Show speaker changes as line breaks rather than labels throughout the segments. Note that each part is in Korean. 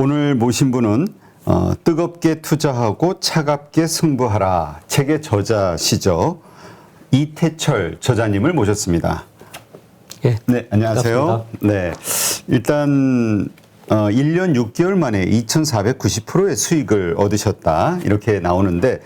오늘 모신 분은 뜨겁게 투자하고 차갑게 승부하라 책의 저자시죠. 이태철 저자님을 모셨습니다.
예,
네, 안녕하세요.
반갑습니다.
네, 일단 1년 6개월 만에 2,490%의 수익을 얻으셨다 이렇게 나오는데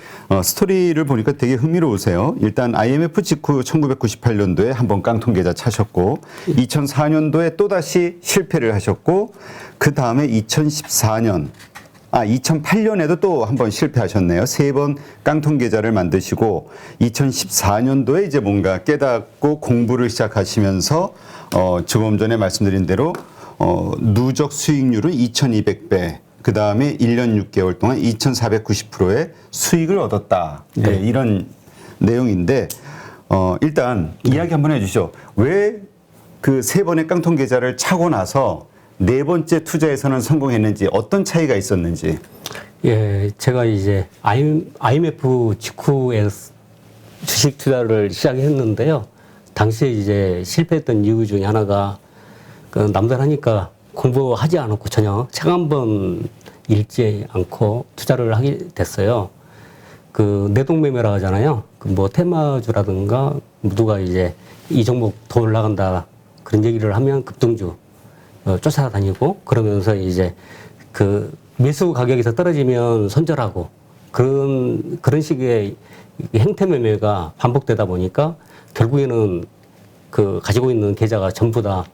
스토리를 보니까 되게 흥미로우세요. 일단 IMF 직후 1998년도에 한번 깡통 계좌 차셨고 2004년도에 또다시 실패를 하셨고 그 다음에 2008년에도 또 한번 실패하셨네요. 3번 깡통 계좌를 만드시고 2014년도에 이제 뭔가 깨닫고 공부를 시작하시면서 조금 전에 말씀드린 대로 누적 수익률은 2200배, 그 다음에 1년 6개월 동안 2490%의 수익을 얻었다. 네, 이런 내용인데, 일단 이야기 한번 해주시죠. 왜 그 3번의 깡통 계좌를 차고 나서 4번째 투자에서는 성공했는지, 어떤 차이가 있었는지.
예, 제가 이제 IMF 직후에 주식 투자를 시작했는데요. 당시에 이제 실패했던 이유 중에 하나가 그 남들 하니까 공부하지 않았고 전혀 책 한 번 읽지 않고 투자를 하게 됐어요. 그 내동매매라 하잖아요. 그 뭐 테마주라든가 누가 이제 이 종목 더 올라간다 그런 얘기를 하면 급등주 쫓아다니고 그러면서 이제 그 매수 가격에서 떨어지면 손절하고 그런 식의 행태 매매가 반복되다 보니까 결국에는 그 가지고 있는 계좌가 전부 다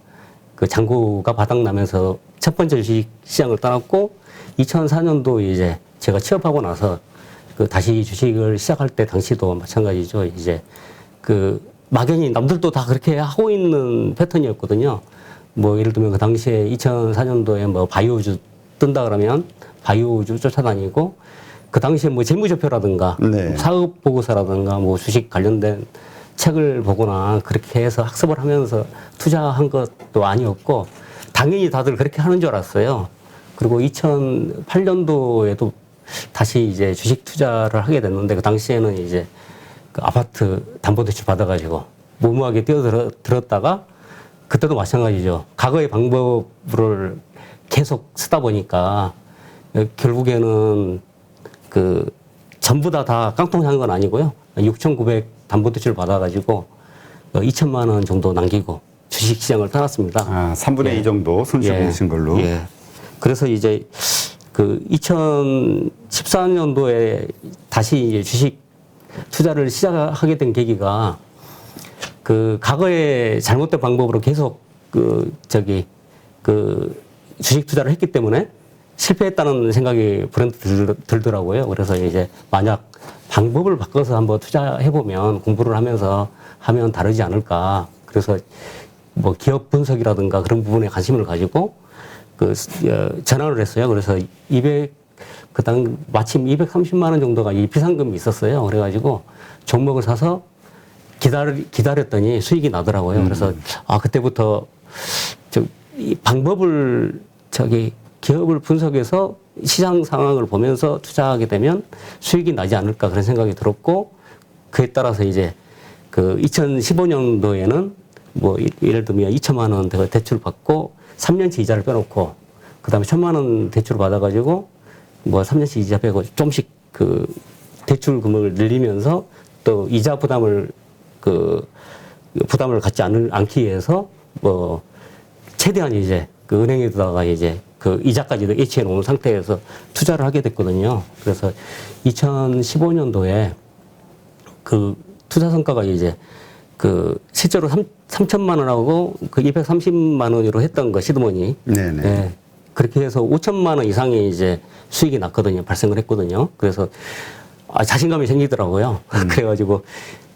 그 잔고가 바닥나면서 첫 번째 주식 시장을 떠났고 2004년도 이제 제가 취업하고 나서 그 다시 주식을 시작할 때 당시도 마찬가지죠. 이제 그 막연히 남들도 다 그렇게 하고 있는 패턴이었거든요. 뭐 예를 들면 그 당시에 2004년도에 뭐 바이오주 뜬다 그러면 바이오주 쫓아다니고 그 당시에 뭐 재무제표라든가
네.
사업 보고서라든가 뭐 주식 관련된 책을 보거나 그렇게 해서 학습을 하면서 투자한 것도 아니었고 당연히 다들 그렇게 하는 줄 알았어요. 그리고 2008년도에도 다시 이제 주식 투자를 하게 됐는데 그 당시에는 이제 그 아파트 담보대출 받아가지고 무모하게 뛰어들었다가 그때도 마찬가지죠. 과거의 방법을 계속 쓰다 보니까 결국에는 그 전부 다 깡통 한 건 아니고요. 6,900 담보대출 받아가지고 2천만 원 정도 남기고 주식시장을 떠났습니다.
아, 3분의 2 정도 손실 보신 걸로.
예. 그래서 이제 그 2014년도에 다시 이제 주식 투자를 시작하게 된 계기가 그 과거에 잘못된 방법으로 계속 그 주식 투자를 했기 때문에 실패했다는 생각이 브랜드 들더라고요. 그래서 이제 만약 방법을 바꿔서 한번 투자해보면 공부를 하면서 하면 다르지 않을까. 그래서 뭐 기업 분석이라든가 그런 부분에 관심을 가지고 그 전환을 했어요. 그래서 마침 230만 원 정도가 이 비상금이 있었어요. 그래가지고 종목을 사서 기다렸더니 수익이 나더라고요. 그래서 그때부터 이 방법을 기업을 분석해서 시장 상황을 보면서 투자하게 되면 수익이 나지 않을까 그런 생각이 들었고 그에 따라서 이제 그 2015년도에는 뭐 예를 들면 2천만 원 대출 받고 3년치 이자를 빼놓고 그 다음에 1,000만 원 대출을 받아가지고 뭐 3년치 이자 빼고 좀씩 그 대출 금액을 늘리면서 또 이자 부담을 갖지 않기 위해서 뭐 최대한 이제 그 은행에다가 이제 그 이자까지도 예치해 놓은 상태에서 투자를 하게 됐거든요. 그래서 2015년도에 그 투자 성과가 이제 그 실제로 3천만 원하고 그 230만 원으로 했던 거 시드머니. 네네. 네. 그렇게 해서 5천만 원 이상의 이제 수익이 났거든요. 발생을 했거든요. 그래서 자신감이 생기더라고요. 그래가지고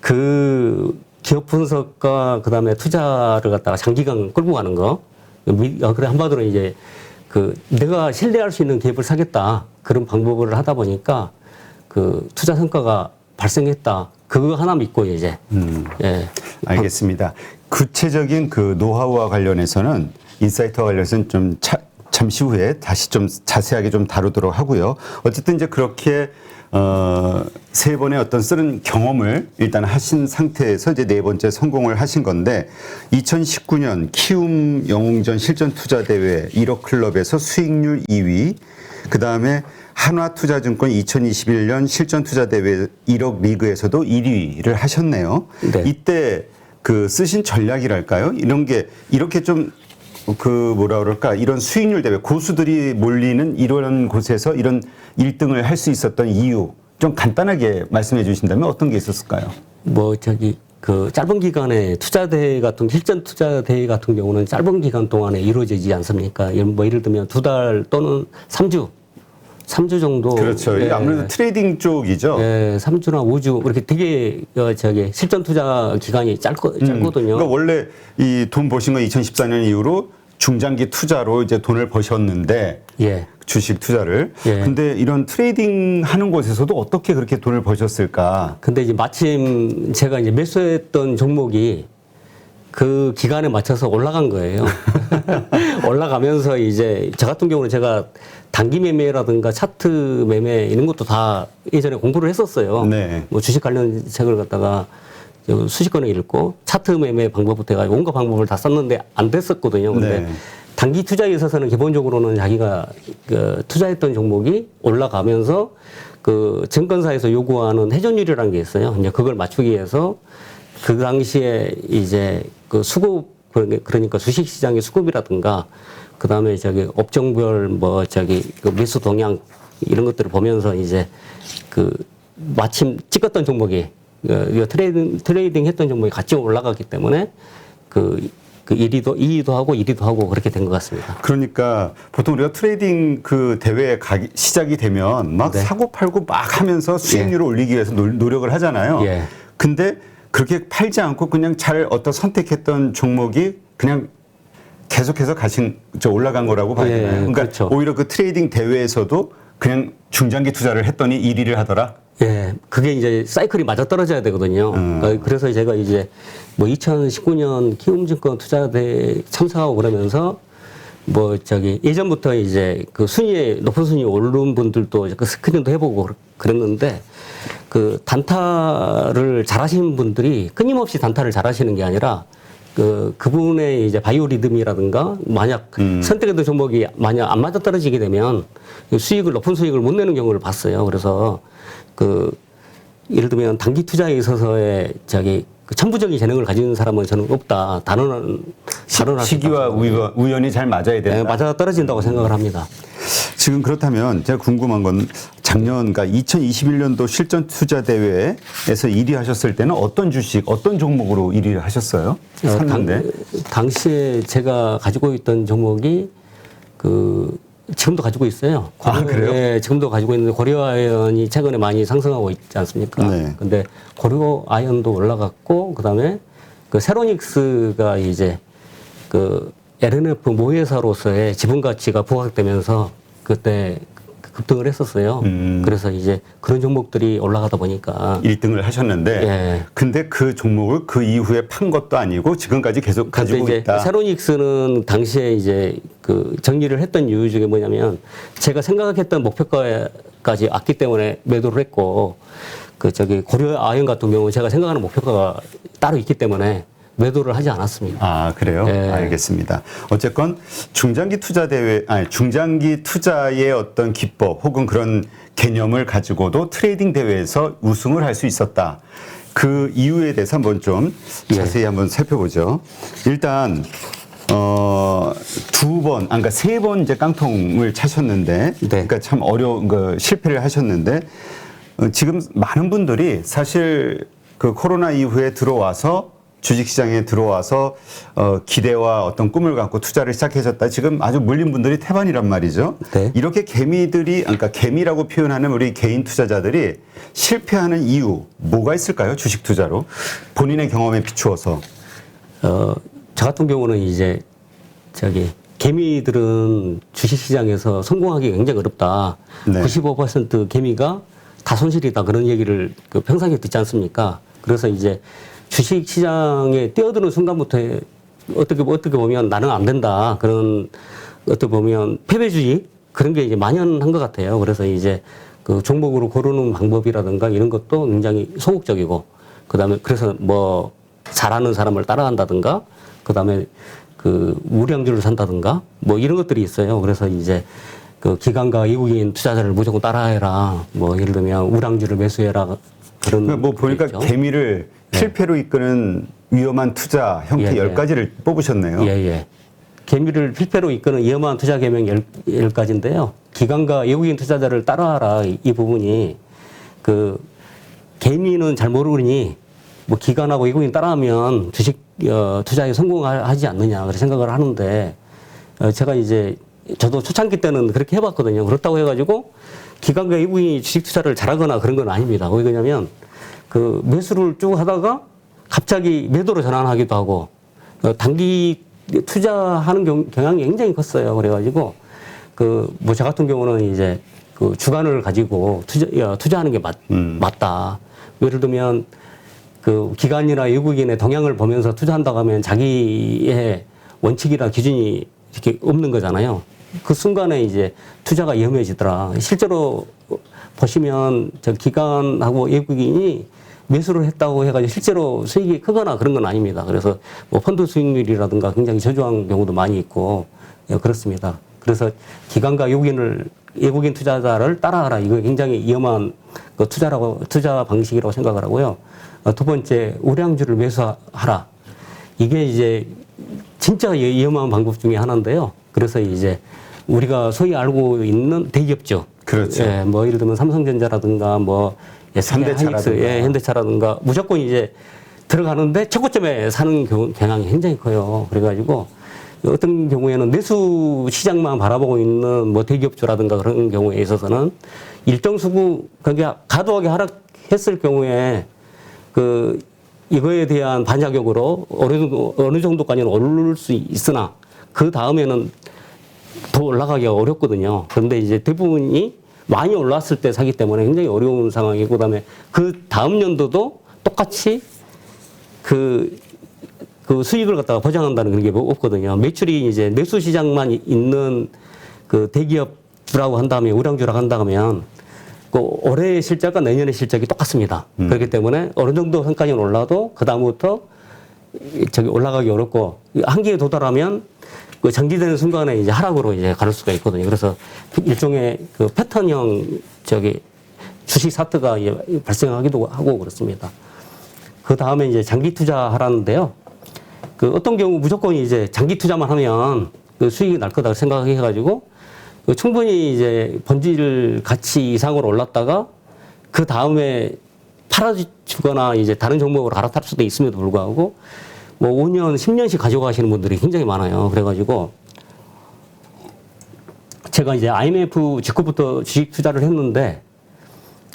그 기업 분석과 그 다음에 투자를 갖다가 장기간 끌고 가는 거. 그래 한마디로 이제 그 내가 신뢰할 수 있는 기업을 사겠다 그런 방법을 하다 보니까 그 투자 성과가 발생했다 그거 하나 믿고 이제 예.
알겠습니다. 구체적인 그 노하우와 관련해서는 인사이트와 관련해서는 좀 잠시 후에 다시 좀 자세하게 좀 다루도록 하고요. 어쨌든 이제 그렇게 세 번의 어떤 쓰는 경험을 일단 하신 상태에서 이제 네 번째 성공을 하신 건데 2019년 키움 영웅전 실전 투자 대회 1억 클럽에서 수익률 2위, 그 다음에 한화투자증권 2021년 실전 투자 대회 1억 리그에서도 1위를 하셨네요.
네.
이때 그 쓰신 전략이랄까요? 이런 게 이렇게 좀 그 뭐라 그럴까, 이런 수익률 대회, 고수들이 몰리는 이런 곳에서 이런 1등을 할 수 있었던 이유 좀 간단하게 말씀해 주신다면 어떤 게 있었을까요?
뭐 저기 그 짧은 기간에 투자 대회 같은 실전 투자 대회 같은 경우는 짧은 기간 동안에 이루어지지 않습니까? 뭐 예를 들면 2달 또는 3주 정도.
그렇죠.
예,
아무래도 트레이딩 쪽이죠.
예, 3주나 5주 이렇게 되게 저기 실전 투자 기간이 짧거든요.
그러니까 원래 이 돈 버신 건 2014년 이후로 중장기 투자로 이제 돈을 버셨는데,
예.
주식 투자를.
예.
근데 이런 트레이딩 하는 곳에서도 어떻게 그렇게 돈을 버셨을까?
근데 이제 마침 제가 이제 매수했던 종목이 그 기간에 맞춰서 올라간 거예요. 올라가면서 이제 저 같은 경우는 제가 단기 매매라든가 차트 매매 이런 것도 다 예전에 공부를 했었어요.
네.
뭐 주식 관련 책을 갖다가 수십 권을 읽고 차트 매매 방법부터 해가지고 온갖 방법을 다 썼는데 안 됐었거든요. 근데
네.
단기 투자에 있어서는 기본적으로는 자기가 그 투자했던 종목이 올라가면서 그 증권사에서 요구하는 회전율이라는 게 있어요. 이제 그걸 맞추기 위해서 그 당시에 이제 그 수급, 그러니까 주식시장의 수급이라든가 그 다음에 저기 업종별 뭐 저기 그 매수 동향 이런 것들을 보면서 이제 그 마침 찍었던 종목이 트레이딩 했던 종목이 같이 올라가기 때문에 그 2위도 하고 1위도 하고 그렇게 된 것 같습니다.
그러니까 보통 우리가 트레이딩 그 대회에 시작이 되면 막
네.
사고 팔고 막 하면서 수익률을 올리기 위해서 노력을 하잖아요.
예.
근데 그렇게 팔지 않고 그냥 잘 어떤 선택했던 종목이 그냥 계속해서 올라간 거라고 봐야
예,
되나요? 그러니까
그렇죠.
오히려 그 트레이딩 대회에서도 그냥 중장기 투자를 했더니 1위를 하더라.
예, 그게 이제 사이클이 맞아 떨어져야 되거든요. 그래서 제가 이제 뭐 2019년 키움증권 투자대회 참석하고 그러면서 뭐 저기 예전부터 이제 그 높은 순위에 오른 분들도 그 스크린도 해보고 그랬는데 그 단타를 잘하시는 분들이 끊임없이 단타를 잘하시는 게 아니라 그분의 이제 바이오리듬이라든가 만약 선택했던 종목이 만약 안 맞아 떨어지게 되면 높은 수익을 못 내는 경우를 봤어요. 그래서 예를 들면 단기 투자에 있어서의 그 천부적인 재능을 가진 사람은 저는 없다. 단언할
시기와 우연이 잘 맞아야 된다.
네, 맞아 떨어진다고 생각을 합니다.
지금 그렇다면 제가 궁금한 건 작년, 그러니까 2021년도 실전 투자 대회에서 1위 하셨을 때는 어떤 주식, 어떤 종목으로 1위를 하셨어요? 샀는데.
당시에 제가 가지고 있던 종목이 지금도 가지고 있어요.
그래요?
네, 지금도 가지고 있는데 고려아연이 최근에 많이 상승하고 있지 않습니까?
네.
근데 고려아연도 올라갔고 그다음에 세로닉스가 이제 LNF 모회사로서의 지분 가치가 부각되면서 그때 급등을 했었어요. 그래서 이제 그런 종목들이 올라가다 보니까
1등을 하셨는데,
예.
근데 그 종목을 그 이후에 판 것도 아니고 지금까지 계속 가지고
이제
있다.
세로닉스는 당시에 이제 정리를 했던 이유 중에 뭐냐면 제가 생각했던 목표가까지 왔기 때문에 매도를 했고 고려아연 같은 경우는 제가 생각하는 목표가가 따로 있기 때문에 매도를 하지 않았습니다.
그래요?
예.
알겠습니다. 어쨌건 중장기 투자의 어떤 기법 혹은 그런 개념을 가지고도 트레이딩 대회에서 우승을 할 수 있었다. 그 이유에 대해서 한번 좀 자세히 한번 살펴보죠. 일단 그러니까 3번 이제 깡통을 차셨는데,
네.
그러니까 참 어려운 실패를 하셨는데, 지금 많은 분들이 사실 그 코로나 이후에 주식시장에 들어와서 기대와 어떤 꿈을 갖고 투자를 시작하셨다. 지금 아주 몰린 분들이 태반이란 말이죠.
네.
이렇게 그러니까 개미라고 표현하는 우리 개인 투자자들이 실패하는 이유 뭐가 있을까요? 주식 투자로 본인의 경험에 비추어서.
저 같은 경우는 이제 개미들은 주식시장에서 성공하기 굉장히 어렵다.
네.
95% 개미가 다 손실이다. 그런 얘기를 평상시에 듣지 않습니까? 그래서 이제 주식시장에 뛰어드는 순간부터 어떻게 보면 나는 안 된다. 그런 어떻게 보면 패배주의 그런 게 이제 만연한 것 같아요. 그래서 이제 그 종목으로 고르는 방법이라든가 이런 것도 굉장히 소극적이고, 그다음에 그래서 뭐 잘하는 사람을 따라간다든가, 그다음에 그 우량주를 산다든가 뭐 이런 것들이 있어요. 그래서 이제 그 기관과 외국인 투자자를 무조건 따라해라. 뭐 예를 들면 우량주를 매수해라. 그런
뭐 보니까
있죠.
개미를 필패로 이끄는 위험한 투자 형태
예,
10가지를 뽑으셨네요.
예, 예. 개미를 필패로 이끄는 위험한 투자 개명 10가지인데요. 기관과 외국인 투자자를 따라하라. 이 부분이 그 개미는 잘 모르니 뭐 기관하고 외국인 따라하면 주식 투자에 성공하지 않느냐 그렇게 생각을 하는데, 제가 이제 저도 초창기 때는 그렇게 해봤거든요. 그렇다고 해가지고 기관과 외국인이 주식 투자를 잘하거나 그런 건 아닙니다. 왜 그러냐면 그 매수를 쭉 하다가 갑자기 매도로 전환하기도 하고 단기 투자하는 경향이 굉장히 컸어요. 그래가지고 그 뭐 저 같은 경우는 이제 그 주관을 가지고 투자하는 게 맞다. 예를 들면 그 기관이나 외국인의 동향을 보면서 투자한다고 하면 자기의 원칙이나 기준이 이렇게 없는 거잖아요. 그 순간에 이제 투자가 위험해지더라. 실제로 보시면 저 기관하고 외국인이 매수를 했다고 해가지고 실제로 수익이 크거나 그런 건 아닙니다. 그래서 뭐 펀드 수익률이라든가 굉장히 저조한 경우도 많이 있고, 그렇습니다. 그래서 기관과 외국인 투자자를 따라하라. 이거 굉장히 위험한 그 투자 방식이라고 생각을 하고요. 두 번째, 우량주를 매수하라. 이게 이제 진짜 위험한 방법 중에 하나인데요. 그래서 이제 우리가 소위 알고 있는 대기업죠.
그렇죠.
예, 뭐 예를 들면 삼성전자라든가 뭐
현대차라든가.
현대차라든가 무조건 이제 들어가는데 최고점에 사는 경향이 굉장히 커요. 그래가지고 어떤 경우에는 내수 시장만 바라보고 있는 뭐 대기업주라든가 그런 경우에 있어서는 일정 수구 그러니까 과도하게 하락했을 경우에 그 이거에 대한 반작용으로 어느 정도까지는 오를 수 있으나 그 다음에는 더 올라가기가 어렵거든요. 그런데 이제 대부분이 많이 올랐을 때 사기 때문에 굉장히 어려운 상황이고, 그다음에 그 다음 연도도 똑같이 그 수익을 갖다가 보장한다는 그런 게 없거든요. 매출이 이제 내수 시장만 있는 그 대기업주라고 한다면, 우량주라고 한다면 그 올해의 실적과 내년의 실적이 똑같습니다. 그렇기 때문에 어느 정도 선까지는 올라도 그 다음부터 저기 올라가기 어렵고 한계에 도달하면 그 정지되는 순간에 이제 하락으로 이제 갈 수가 있거든요. 그래서 일종의 그 패턴형 저기 주식 사트가 발생하기도 하고 그렇습니다. 그 다음에 이제 장기 투자하라는데요. 그 어떤 경우 무조건 이제 장기 투자만 하면 그 수익이 날 거다 생각해가지고 그 충분히 이제 본질 가치 이상으로 올랐다가 그 다음에 팔아주거나 이제 다른 종목으로 갈아탈 수도 있음에도 불구하고 뭐 5년, 10년씩 가져가시는 분들이 굉장히 많아요. 그래가지고 제가 이제 IMF 직후부터 주식 투자를 했는데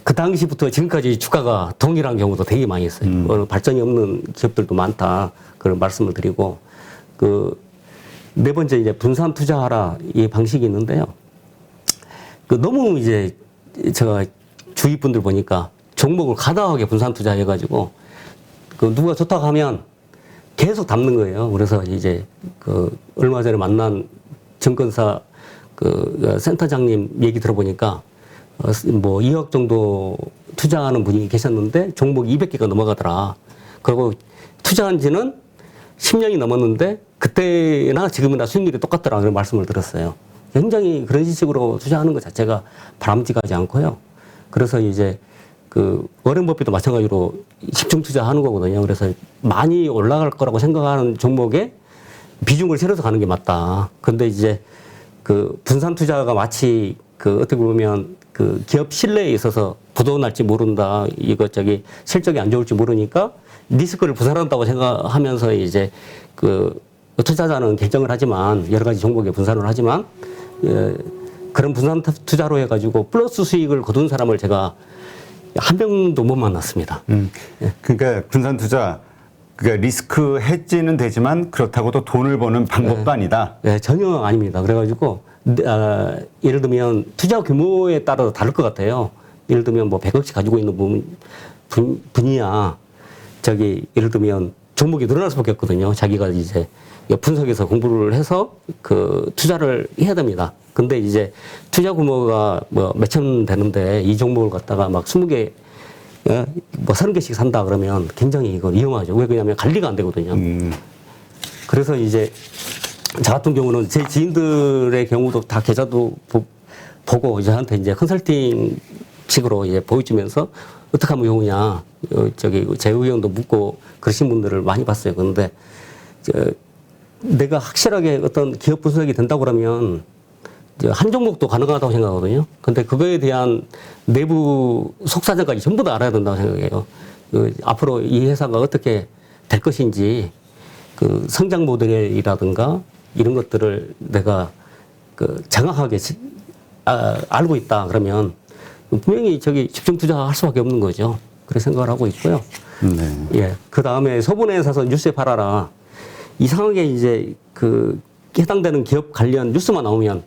그 당시부터 지금까지 주가가 동일한 경우도 되게 많이 있어요. 발전이 없는 기업들도 많다. 그런 말씀을 드리고, 그 네 번째 이제 분산 투자하라 이 방식이 있는데요. 그 너무 이제 제가 주위 분들 보니까 종목을 가다하게 분산 투자해가지고 그 누가 좋다고 하면 계속 담는 거예요. 그래서 이제 그 얼마 전에 만난 증권사 그 센터장님 얘기 들어보니까 뭐 2억 정도 투자하는 분이 계셨는데 종목이 200개가 넘어가더라. 그리고 투자한 지는 10년이 넘었는데 그때나 지금이나 수익률이 똑같더라. 그런 말씀을 들었어요. 굉장히 그런 식으로 투자하는 것 자체가 바람직하지 않고요. 그래서 이제 그 워렌 버핏도 마찬가지로 집중 투자하는 거거든요. 그래서 많이 올라갈 거라고 생각하는 종목에 비중을 실어서 가는 게 맞다. 근데 이제 그 분산 투자가 마치 그 어떻게 보면 그 기업 신뢰에 있어서 부도 날지 모른다. 이거 저기 실적이 안 좋을지 모르니까 리스크를 분산한다고 생각하면서 이제 그 투자자는 결정을 하지만 여러 가지 종목에 분산을 하지만 그런 분산 투자로 해가지고 플러스 수익을 거둔 사람을 제가 한 명도 못 만났습니다.
그러니까 분산 투자, 그러니까 리스크 해지는 되지만 그렇다고 또 돈을 버는 방법도 아니다.
네, 전혀 아닙니다. 그래가지고 예를 들면 투자 규모에 따라 다를 것 같아요. 예를 들면 뭐 100억씩 가지고 있는 분이야 저기 예를 들면 종목이 늘어날 수밖에 없거든요. 자기가 이제 분석해서 공부를 해서 그 투자를 해야 됩니다. 근데 이제 투자 규모가 뭐 몇천 되는데 이 종목을 갖다가 막 20개, 뭐 30개씩 산다 그러면 굉장히 이거 위험하죠. 왜 그러냐면 관리가 안 되거든요. 그래서 이제 저 같은 경우는 제 지인들의 경우도 다 계좌도 보고 저한테 이제 컨설팅 식으로 이제 보여주면서 어떻게 하면 좋으냐, 저기 제 의견도 묻고 그러신 분들을 많이 봤어요. 그런데 내가 확실하게 어떤 기업 분석이 된다고 그러면 한 종목도 가능하다고 생각하거든요. 근데 그거에 대한 내부 속사정까지 전부 다 알아야 된다고 생각해요. 앞으로 이 회사가 어떻게 될 것인지 그 성장 모델이라든가 이런 것들을 내가 그 정확하게 알고 있다 그러면 분명히 저기 집중 투자할 수밖에 없는 거죠. 그렇게 생각을 하고 있고요.
네.
예. 그 다음에 소분해에 사서 뉴스에 팔아라. 이상하게 이제 그 해당되는 기업 관련 뉴스만 나오면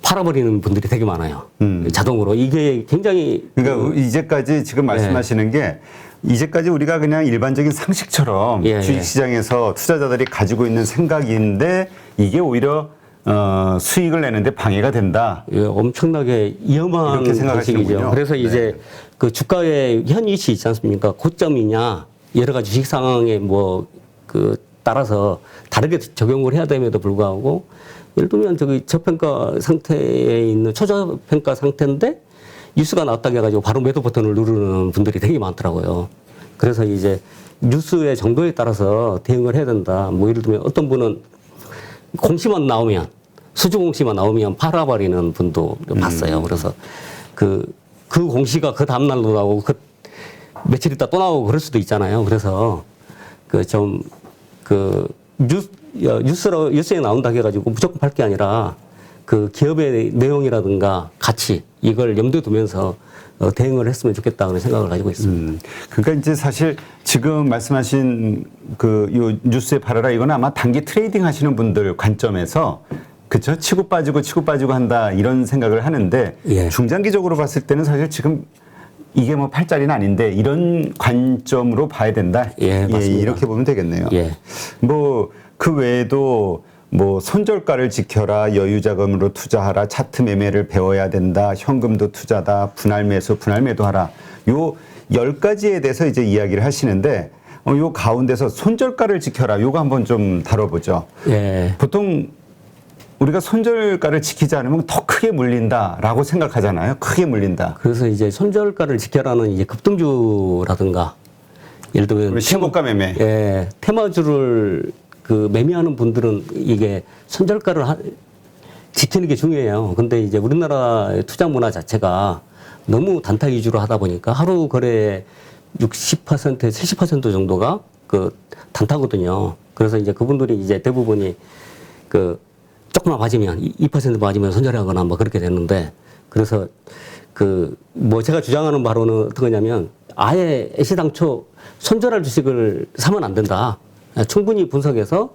팔아버리는 분들이 되게 많아요. 자동으로. 이게 굉장히.
그러니까 이제까지 지금 말씀하시는 게 이제까지 우리가 그냥 일반적인 상식처럼
예,
주식시장에서 투자자들이 가지고 있는 생각인데 이게 오히려 수익을 내는데 방해가 된다.
예, 엄청나게 위험한
이렇게 생각하시는군요.
방식이죠. 그래서
네.
이제 그 주가의 현 위치 있지 않습니까? 고점이냐 여러 가지 주식 상황에 뭐 그 따라서 다르게 적용을 해야 됨에도 불구하고 예를 들면 저기 저평가 상태에 있는 초저평가 상태인데 뉴스가 나왔다고 해가지고 바로 매도 버튼을 누르는 분들이 되게 많더라고요. 그래서 이제 뉴스의 정도에 따라서 대응을 해야 된다. 뭐 예를 들면 어떤 분은 공시만 나오면 수주 공시만 나오면 팔아버리는 분도 봤어요. 그래서 그 공시가 그 다음날도 나오고 그 며칠 있다 또 나오고 그럴 수도 있잖아요. 그래서 뉴스에 나온다 해가지고 무조건 팔 게 아니라 그 기업의 내용이라든가 가치 이걸 염두에 두면서 대응을 했으면 좋겠다 그런 생각을 가지고 있습니다.
그러니까 이제 사실 지금 말씀하신 요 뉴스에 팔아라 이건 아마 단기 트레이딩 하시는 분들 관점에서 그쵸? 치고 빠지고 한다 이런 생각을 하는데
예.
중장기적으로 봤을 때는 사실 지금 이게 뭐 팔자리는 아닌데 이런 관점으로 봐야 된다.
예, 맞습니다.
이렇게 보면 되겠네요.
예.
뭐 그 외에도 뭐 손절가를 지켜라, 여유 자금으로 투자하라, 차트 매매를 배워야 된다, 현금도 투자다, 분할 매수, 분할 매도하라. 요 10가지에 대해서 이제 이야기를 하시는데 요 가운데서 손절가를 지켜라. 요거 한번 좀 다뤄보죠.
예.
보통 우리가 손절가를 지키지 않으면 더 크게 물린다라고 생각하잖아요. 크게 물린다.
그래서 이제 손절가를 지켜라는 이제 급등주라든가 예를 들면
신고가 매매.
예, 테마주를 그 매매하는 분들은 이게 손절가를 지키는 게 중요해요. 근데 이제 우리나라의 투자 문화 자체가 너무 단타 위주로 하다 보니까 하루 거래 60%, 70% 정도가 그 단타거든요. 그래서 이제 그분들이 이제 대부분이 그 조금만 맞으면 2% 맞으면 손절하거나 뭐 그렇게 되는데 그래서 그 뭐 제가 주장하는 바로는 어떤 거냐면 아예 애시당초 손절할 주식을 사면 안 된다. 충분히 분석해서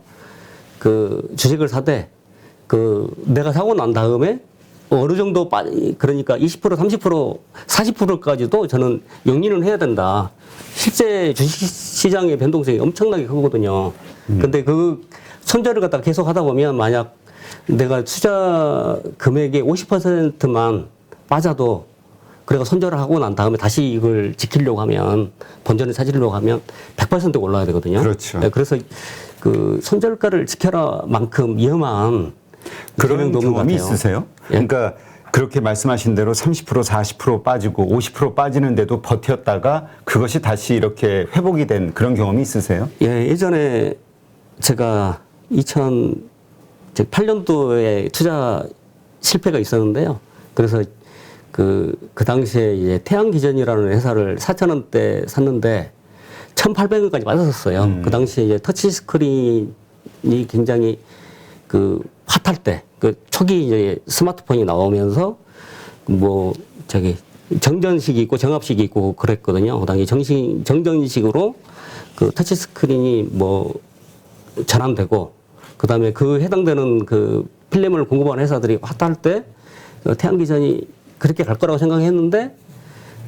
그 주식을 사되 그 내가 사고 난 다음에 어느 정도 그러니까 20%, 30%, 40%까지도 저는 용인을 해야 된다. 실제 주식 시장의 변동성이 엄청나게 크거든요. 근데 그 손절을 갖다가 계속 하다 보면 만약 내가 투자 금액의 50%만 빠져도 그래가 손절을 하고 난 다음에 다시 이걸 지키려고 하면 본전을 찾으려고 하면 100% 올라야 되거든요.
그렇죠.
네, 그래서 그 손절가를 지켜라만큼 위험한
그런
경험도 없는 것
경험이
같아요.
있으세요?
예?
그러니까 그렇게 말씀하신 대로 30%, 40% 빠지고 50% 빠지는데도 버텼다가 그것이 다시 이렇게 회복이 된 그런 경험이 있으세요?
예, 예전에 제가 2008년도에 투자 실패가 있었는데요. 그래서 그 당시에 이제 태양기전이라는 회사를 4,000원대 샀는데 1,800원까지 빠졌었어요. 그 당시에 이제 터치 스크린이 굉장히 그 핫할 때, 그 초기 이제 스마트폰이 나오면서 뭐 저기 정전식이 있고 정압식이 있고 그랬거든요. 그 당시 정전식으로 그 터치 스크린이 뭐 전환되고 그 다음에 그 해당되는 그 필름을 공급하는 회사들이 핫할 때 태양기전이 그렇게 갈 거라고 생각했는데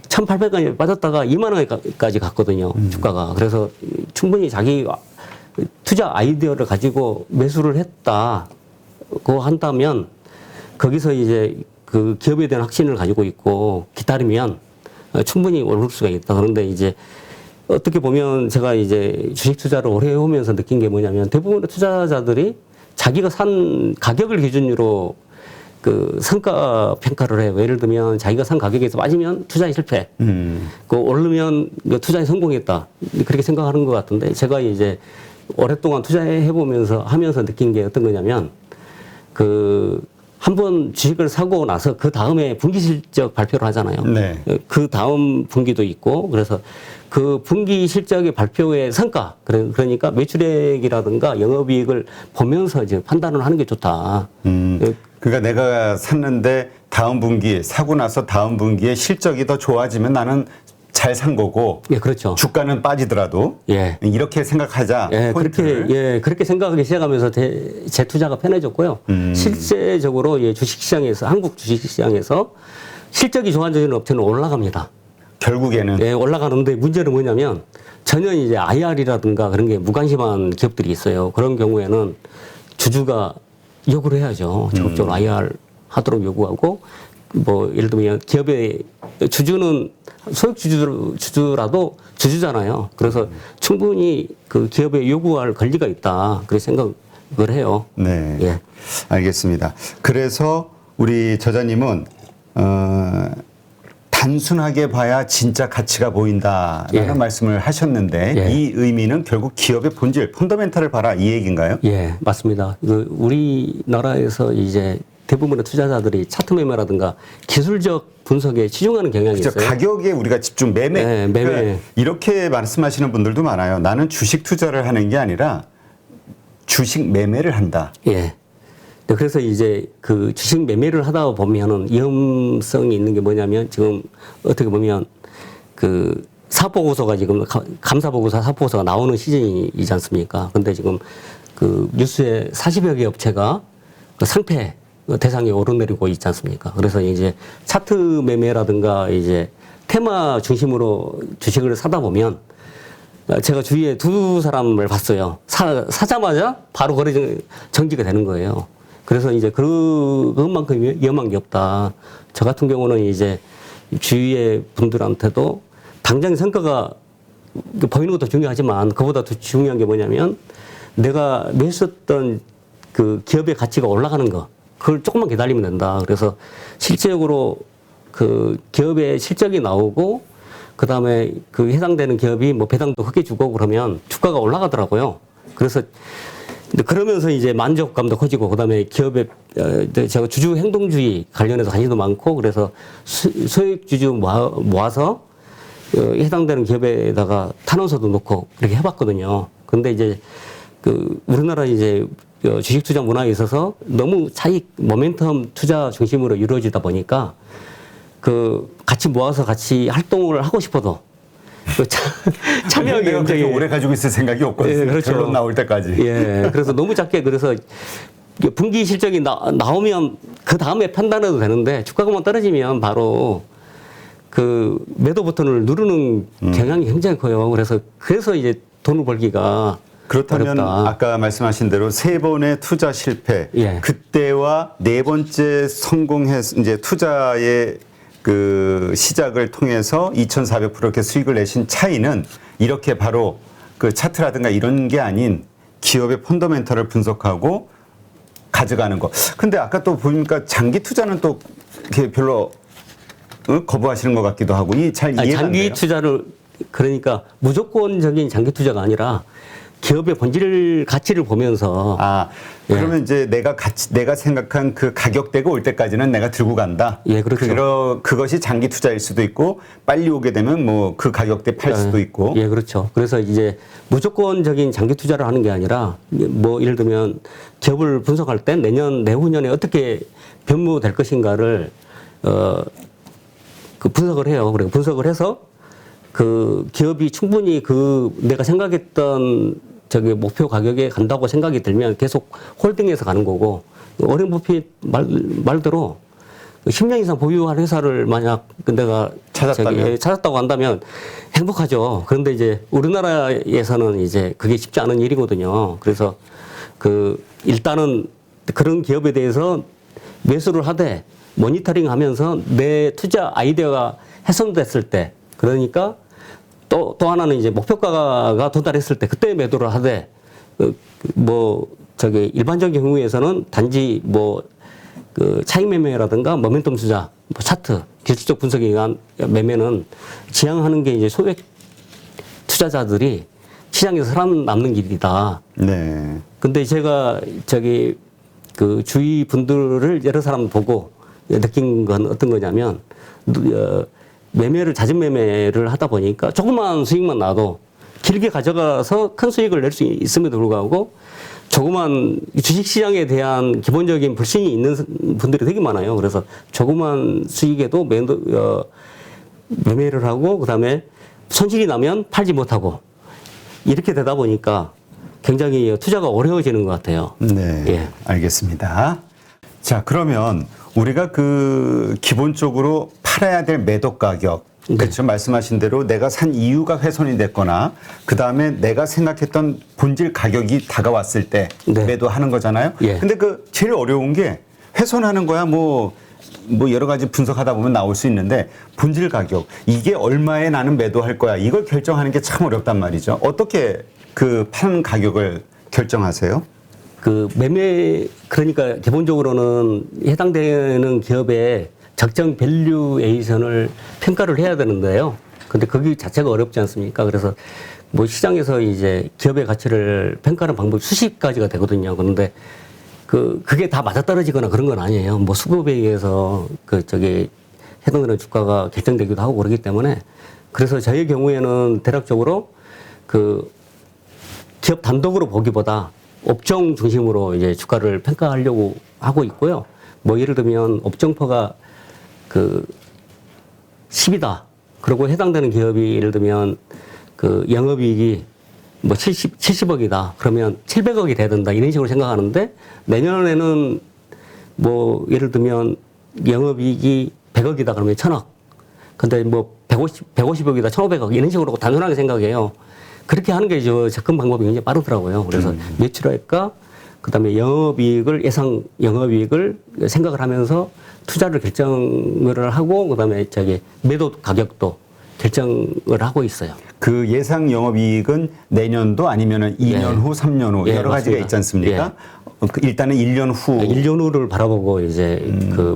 1,800원까지 빠졌다가 2만 원까지 갔거든요. 주가가. 그래서 충분히 자기 투자 아이디어를 가지고 매수를 했다고 한다면 거기서 이제 그 기업에 대한 확신을 가지고 있고 기다리면 충분히 오를 수가 있다. 그런데 이제 어떻게 보면 제가 이제 주식 투자를 오래 해오면서 느낀 게 뭐냐면 대부분의 투자자들이 자기가 산 가격을 기준으로 그 성과 평가를 해요. 예를 들면 자기가 산 가격에서 빠지면 투자에 실패, 그 오르면 투자에 성공했다. 그렇게 생각하는 것 같은데 제가 이제 오랫동안 투자해 보면서 하면서 느낀 게 어떤 거냐면 그 한번 주식을 사고 나서 그 다음에 분기 실적 발표를 하잖아요.
네.
그 다음 분기도 있고 그래서 그 분기 실적의 발표의 성과 그러니까 매출액이라든가 영업이익을 보면서 이제 판단을 하는 게 좋다.
그러니까 내가 샀는데 다음 분기 사고 나서 다음 분기에 실적이 더 좋아지면 나는 잘 산 거고
예, 그렇죠.
주가는 빠지더라도
예.
이렇게 생각하자.
예,
포인트를.
그렇게 생각하기 시작하면서 제 투자가 편해졌고요. 실제적으로 예, 주식시장에서, 한국 주식시장에서 실적이 좋아지는 업체는 올라갑니다.
결국에는
예, 올라가는데 문제는 뭐냐면 전혀 이제 IR이라든가 그런 게 무관심한 기업들이 있어요. 그런 경우에는 주주가 요구를 해야죠. 적극적으로 IR 하도록 요구하고 뭐 예를 들면 기업의 주주는 소액 주주라도 주주잖아요. 그래서 충분히 그 기업에 요구할 권리가 있다. 그렇게 생각을 해요.
네.
예.
알겠습니다. 그래서 우리 저자님은 단순하게 봐야 진짜 가치가 보인다라는
예.
말씀을 하셨는데
예.
이 의미는 결국 기업의 본질, 펀더멘탈을 봐라 이 얘기인가요?
예, 맞습니다. 우리나라에서 이제 대부분의 투자자들이 차트 매매라든가 기술적 분석에 치중하는 경향이
그렇죠.
있어요.
가격에 우리가 집중 매매.
네, 매매.
그러니까 이렇게 말씀하시는 분들도 많아요. 나는 주식 투자를 하는 게 아니라 주식 매매를 한다.
예. 네, 그래서 이제 그 주식 매매를 하다 보면은 위험성이 있는 게 뭐냐면 지금 어떻게 보면 그 사보고서가 지금 감사보고서 사보고서가 나오는 시즌이지 않습니까? 근데 지금 그 뉴스에 40여 개 업체가 그 상패 대상에 오르내리고 있지 않습니까? 그래서 이제 차트 매매라든가 이제 테마 중심으로 주식을 사다 보면 제가 주위에 두 사람을 봤어요. 사자마자 바로 거래 정지가 되는 거예요. 그래서 이제 그것만큼 위험한 게 없다. 저 같은 경우는 이제 주위의 분들한테도 당장 성과가 보이는 것도 중요하지만 그보다 더 중요한 게 뭐냐면 내가 매수했던 그 기업의 가치가 올라가는 거 그걸 조금만 기다리면 된다. 그래서 실질적으로 그 기업의 실적이 나오고 그 다음에 그 해당되는 기업이 뭐 배당도 크게 주고 그러면 주가가 올라가더라고요. 그래서 그러면서 이제 만족감도 커지고 그 다음에 기업의 제가 주주 행동주의 관련해서 관심도 많고 그래서 소액 주주 모아서 해당되는 기업에다가 탄원서도 놓고 그렇게 해봤거든요. 근데 이제 그 우리나라 이제 주식 투자 문화에 있어서 너무 차익 모멘텀 투자 중심으로 이루어지다 보니까 그 같이 모아서 같이 활동을 하고 싶어도 그 참여하기
내가 그렇게
굉장히
오래 가지고 있을 생각이 없거든요.
예, 그렇죠.
결론 나올 때까지.
예, 그래서 너무 작게 그래서 분기 실적이 나오면 그 다음에 판단해도 되는데 주가가 떨어지면 바로 그 매도 버튼을 누르는 경향이 굉장히 커요. 그래서 이제 돈을 벌기가
그렇다면
어렵다.
아까 말씀하신 대로 세 번의 투자 실패,
예.
그때와 네 번째 성공해서 이제 투자의 그 시작을 통해서 2,400% 이렇게 수익을 내신 차이는 이렇게 바로 그 차트라든가 이런 게 아닌 기업의 펀더멘털을 분석하고 가져가는 거. 근데 아까 또 보니까 장기 투자는 또 이렇게 별로 거부하시는 것 같기도 하고 잘 이해가 안 돼요.
장기 투자를 그러니까 무조건적인 장기 투자가 아니라 기업의 본질 가치를 보면서
그러면 이제 내가 생각한 그 가격대가 올 때까지는 내가 들고 간다.
예, 그렇죠.
그것이 장기 투자일 수도 있고 빨리 오게 되면 뭐 그 가격대 팔 수도 있고.
예, 그렇죠. 그래서 이제 무조건적인 장기 투자를 하는 게 아니라 뭐 예를 들면 기업을 분석할 때 내후년에 어떻게 변모될 것인가를 그 분석을 해요. 그리고 분석을 해서 그 기업이 충분히 그 내가 생각했던 목표 가격에 간다고 생각이 들면 계속 홀딩해서 가는 거고, 워렌 버핏 말대로 10년 이상 보유한 회사를 만약 내가
찾았다면?
찾았다고 한다면 행복하죠. 그런데 이제 우리나라에서는 이제 그게 쉽지 않은 일이거든요. 그래서 일단은 그런 기업에 대해서 매수를 하되 모니터링 하면서 내 투자 아이디어가 훼손됐을 때, 그러니까 또 하나는 이제 목표가가 도달했을 때 그때 매도를 하되, 일반적인 경우에서는 단지 차익 매매라든가 모멘텀 투자, 차트, 기술적 분석에 의한 매매는 지향하는 게 이제 소액 투자자들이 시장에서 살아남는 길이다.
네.
근데 제가 주위 분들을 여러 사람 보고 느낀 건 어떤 거냐면, 잦은 매매를 하다 보니까 조그만 수익만 나도 길게 가져가서 큰 수익을 낼 수 있음에도 불구하고 조그만 주식시장에 대한 기본적인 불신이 있는 분들이 되게 많아요. 그래서 조그만 수익에도 매매를 하고, 그 다음에 손실이 나면 팔지 못하고, 이렇게 되다 보니까 굉장히 투자가 어려워지는 것 같아요.
네.
예.
알겠습니다. 자, 그러면 우리가 기본적으로 팔아야 될 매도 가격,
네.
그렇죠. 말씀하신 대로 내가 산 이유가 훼손이 됐거나, 그 다음에 내가 생각했던 본질 가격이 다가왔을 때
네.
매도하는 거잖아요.
예.
근데 제일 어려운 게 훼손하는 거야. 여러 가지 분석하다 보면 나올 수 있는데, 본질 가격, 이게 얼마에 나는 매도할 거야, 이걸 결정하는 게 참 어렵단 말이죠. 어떻게 파는 가격을 결정하세요?
그러니까 기본적으로는 해당되는 기업의 적정 밸류에이션을 평가를 해야 되는데요. 근데 거기 자체가 어렵지 않습니까? 그래서 시장에서 이제 기업의 가치를 평가하는 방법이 수십 가지가 되거든요. 그런데 그게 다 맞아떨어지거나 그런 건 아니에요. 수급에 의해서 해당되는 주가가 결정되기도 하고 그러기 때문에, 그래서 저희 경우에는 대략적으로 기업 단독으로 보기보다 업종 중심으로 이제 주가를 평가하려고 하고 있고요. 예를 들면 업종퍼가 10이다. 그리고 해당되는 기업이 예를 들면 영업이익이 70억이다. 그러면 700억이 돼야 된다. 이런 식으로 생각하는데, 내년에는 예를 들면 영업이익이 100억이다. 그러면 1000억. 근데 150억이다. 1500억. 이런 식으로 단순하게 생각해요. 그렇게 하는 게 접근 방법이 굉장히 빠르더라고요. 그래서 매출액과 그다음에 예상 영업이익을 생각을 하면서 투자를 결정을 하고, 그다음에 매도 가격도 결정을 하고 있어요.
그 예상 영업이익은 내년도 아니면은 2년 후, 3년 후 여러 가지가 있지 않습니까? 일단은 1년 후.
1년 후를 바라보고 이제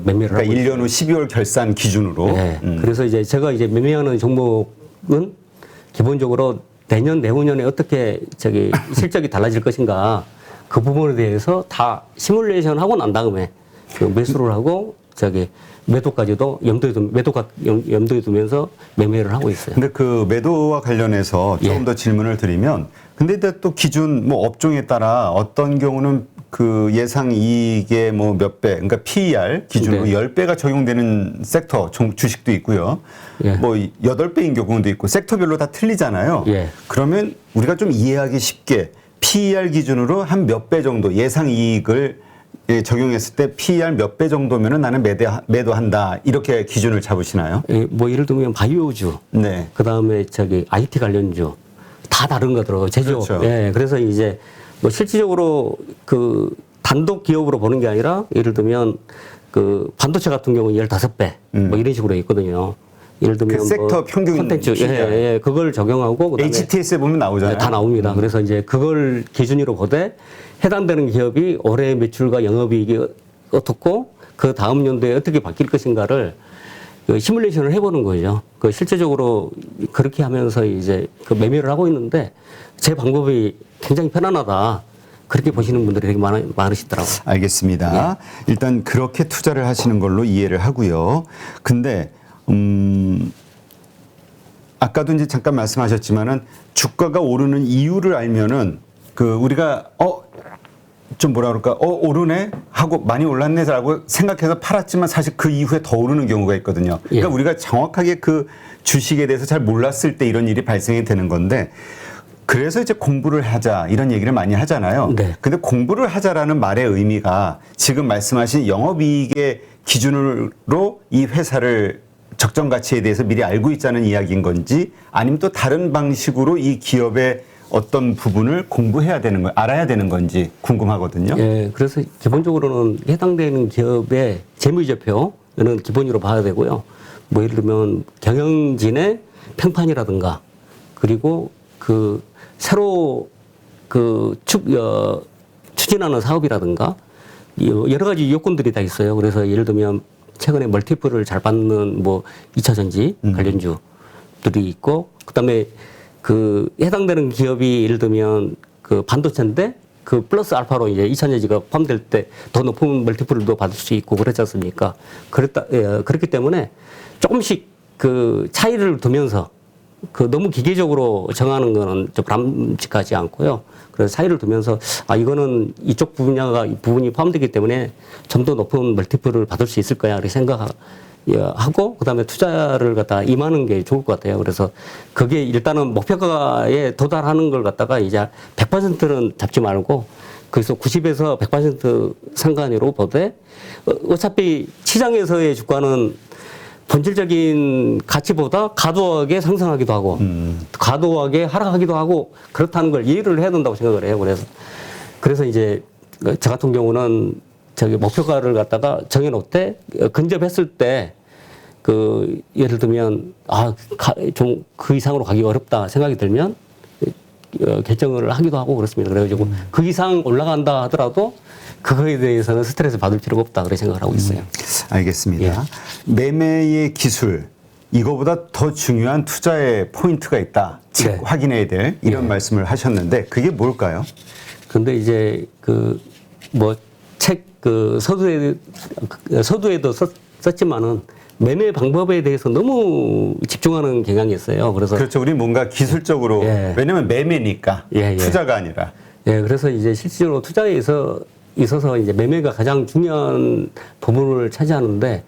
매매를 하고
1년 후 12월 결산 기준으로.
그래서 이제 제가 매매하는 종목은 기본적으로 내년, 내후년에 어떻게 실적이 달라질 것인가, 그 부분에 대해서 다 시뮬레이션 하고 난 다음에 매수를 하고 매도까지도 염두에 두면서 매매를 하고 있어요.
근데 매도와 관련해서 조금 더 질문을 드리면, 근데 또 기준 업종에 따라 어떤 경우는 예상 이익의 몇 배, 그러니까 PER 기준으로 10배가 적용되는 섹터 주식도 있고요. 8배인 경우도 있고, 섹터별로 다 틀리잖아요. 그러면 우리가 좀 이해하기 쉽게 PER 기준으로 한 몇 배 정도 예상 이익을 적용했을 때 PER 몇 배 정도면은 나는 매도한다, 이렇게 기준을 잡으시나요?
예를 들면 바이오주,
네.
그다음에 IT 관련주 다 다른 거더라고요. 제조업.
그렇죠.
그래서 이제 실질적으로 단독 기업으로 보는 게 아니라, 예를 들면 반도체 같은 경우는 15배 이런 식으로 있거든요. 예를 들면
섹터 평균
콘텐츠, 그걸 적용하고, 그다음에
HTS에 보면 나오잖아요.
다 나옵니다. 그래서 이제 그걸 기준으로 보되 해당되는 기업이 올해 매출과 영업이익이 어떻고 그 다음 연도에 어떻게 바뀔 것인가를 시뮬레이션을 해보는 거죠. 실제적으로 그렇게 하면서 이제 매매를 하고 있는데, 제 방법이 굉장히 편안하다, 그렇게 보시는 분들이 되게 많으시더라고요.
알겠습니다. 일단 그렇게 투자를 하시는 걸로 이해를 하고요. 근데 아까도 이제 잠깐 말씀하셨지만은 주가가 오르는 이유를 알면은 우리가 좀 뭐라 그럴까, 오르네 하고 많이 올랐네라고 생각해서 팔았지만 사실 그 이후에 더 오르는 경우가 있거든요. 그러니까 우리가 정확하게 주식에 대해서 잘 몰랐을 때 이런 일이 발생이 되는 건데, 그래서 이제 공부를 하자, 이런 얘기를 많이 하잖아요. 근데 공부를 하자라는 말의 의미가 지금 말씀하신 영업이익의 기준으로 이 회사를 적정 가치에 대해서 미리 알고 있자는 이야기인 건지 아니면 또 다른 방식으로 이 기업의 어떤 부분을 공부해야 되는 거, 알아야 되는 건지 궁금하거든요.
예, 그래서 기본적으로는 해당되는 기업의 재무제표는 기본으로 봐야 되고요. 뭐 예를 들면 경영진의 평판이라든가 그리고 그 새로 추진하는 사업이라든가 여러 가지 요건들이 다 있어요. 그래서 예를 들면 최근에 멀티플을 잘 받는 뭐 2차 전지 관련주들이 있고 그다음에 그 해당되는 기업이 예를 들면 그 반도체인데 그 플러스 알파로 이제 2차 전지가 포함될 때 더 높은 멀티플도 받을 수 있고 그렇지 않습니까? 그렇기 때문에 조금씩 그 차이를 두면서 그 너무 기계적으로 정하는 거는 좀 바람직하지 않고요. 그래서 차이를 두면서 이거는 이쪽 부분이 포함되기 때문에 좀 더 높은 멀티플을 받을 수 있을 거야 이렇게 생각하고 그다음에 투자를 갖다 임하는 게 좋을 것 같아요. 그래서 그게 일단은 목표가에 도달하는 걸 갖다가 이제 100%는 잡지 말고 그래서 90에서 100% 상관으로 보되 어차피 시장에서의 주가는 본질적인 가치보다 과도하게 상승하기도 하고 과도하게 하락하기도 하고 그렇다는 걸 이해를 해야 된다고 생각을 해요. 그래서 이제 저 같은 경우는 저기 목표가를 갖다가 정해놓을 때 근접했을 때 그 예를 들면 좀 그 이상으로 가기 어렵다 생각이 들면 결정을 하기도 하고 그렇습니다. 그래가지고 그 이상 올라간다 하더라도 그거에 대해서는 스트레스 받을 필요가 없다 그렇게 생각을 하고 있어요.
알겠습니다.
예.
매매의 기술 이거보다 더 중요한 투자의 포인트가 있다. 즉
네.
확인해야 될 이런 말씀을 하셨는데 그게 뭘까요?
근데 이제 그 뭐 책 서두에도 썼지만은 매매 방법에 대해서 너무 집중하는 경향이 있어요. 그래서
그렇죠. 우리 뭔가 기술적으로
예.
왜냐면 매매니까
예.
투자가 아니라
그래서 이제 실질적으로 투자에 있어서 이제 매매가 가장 중요한 부분을 차지하는데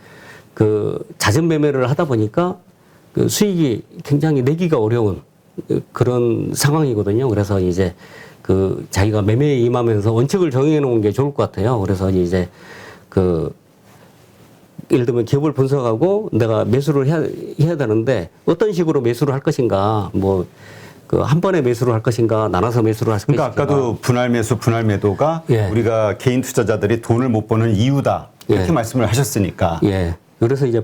그 잦은 매매를 하다 보니까 그 수익이 굉장히 내기가 어려운 그런 상황이거든요. 그래서 이제 그 자기가 매매에 임하면서 원칙을 정해 놓은 게 좋을 것 같아요. 그래서 이제 그 예를 들면 기업을 분석하고 내가 매수를 해야 되는데 어떤 식으로 매수를 할 것인가 뭐 그 한 번에 매수를 할 것인가 나눠서 매수를 할
그러니까
것인가
아까도 분할 매수, 분할 매도가
예.
우리가 개인 투자자들이 돈을 못 버는 이유다 이렇게
예.
말씀을 하셨으니까
그래서 이제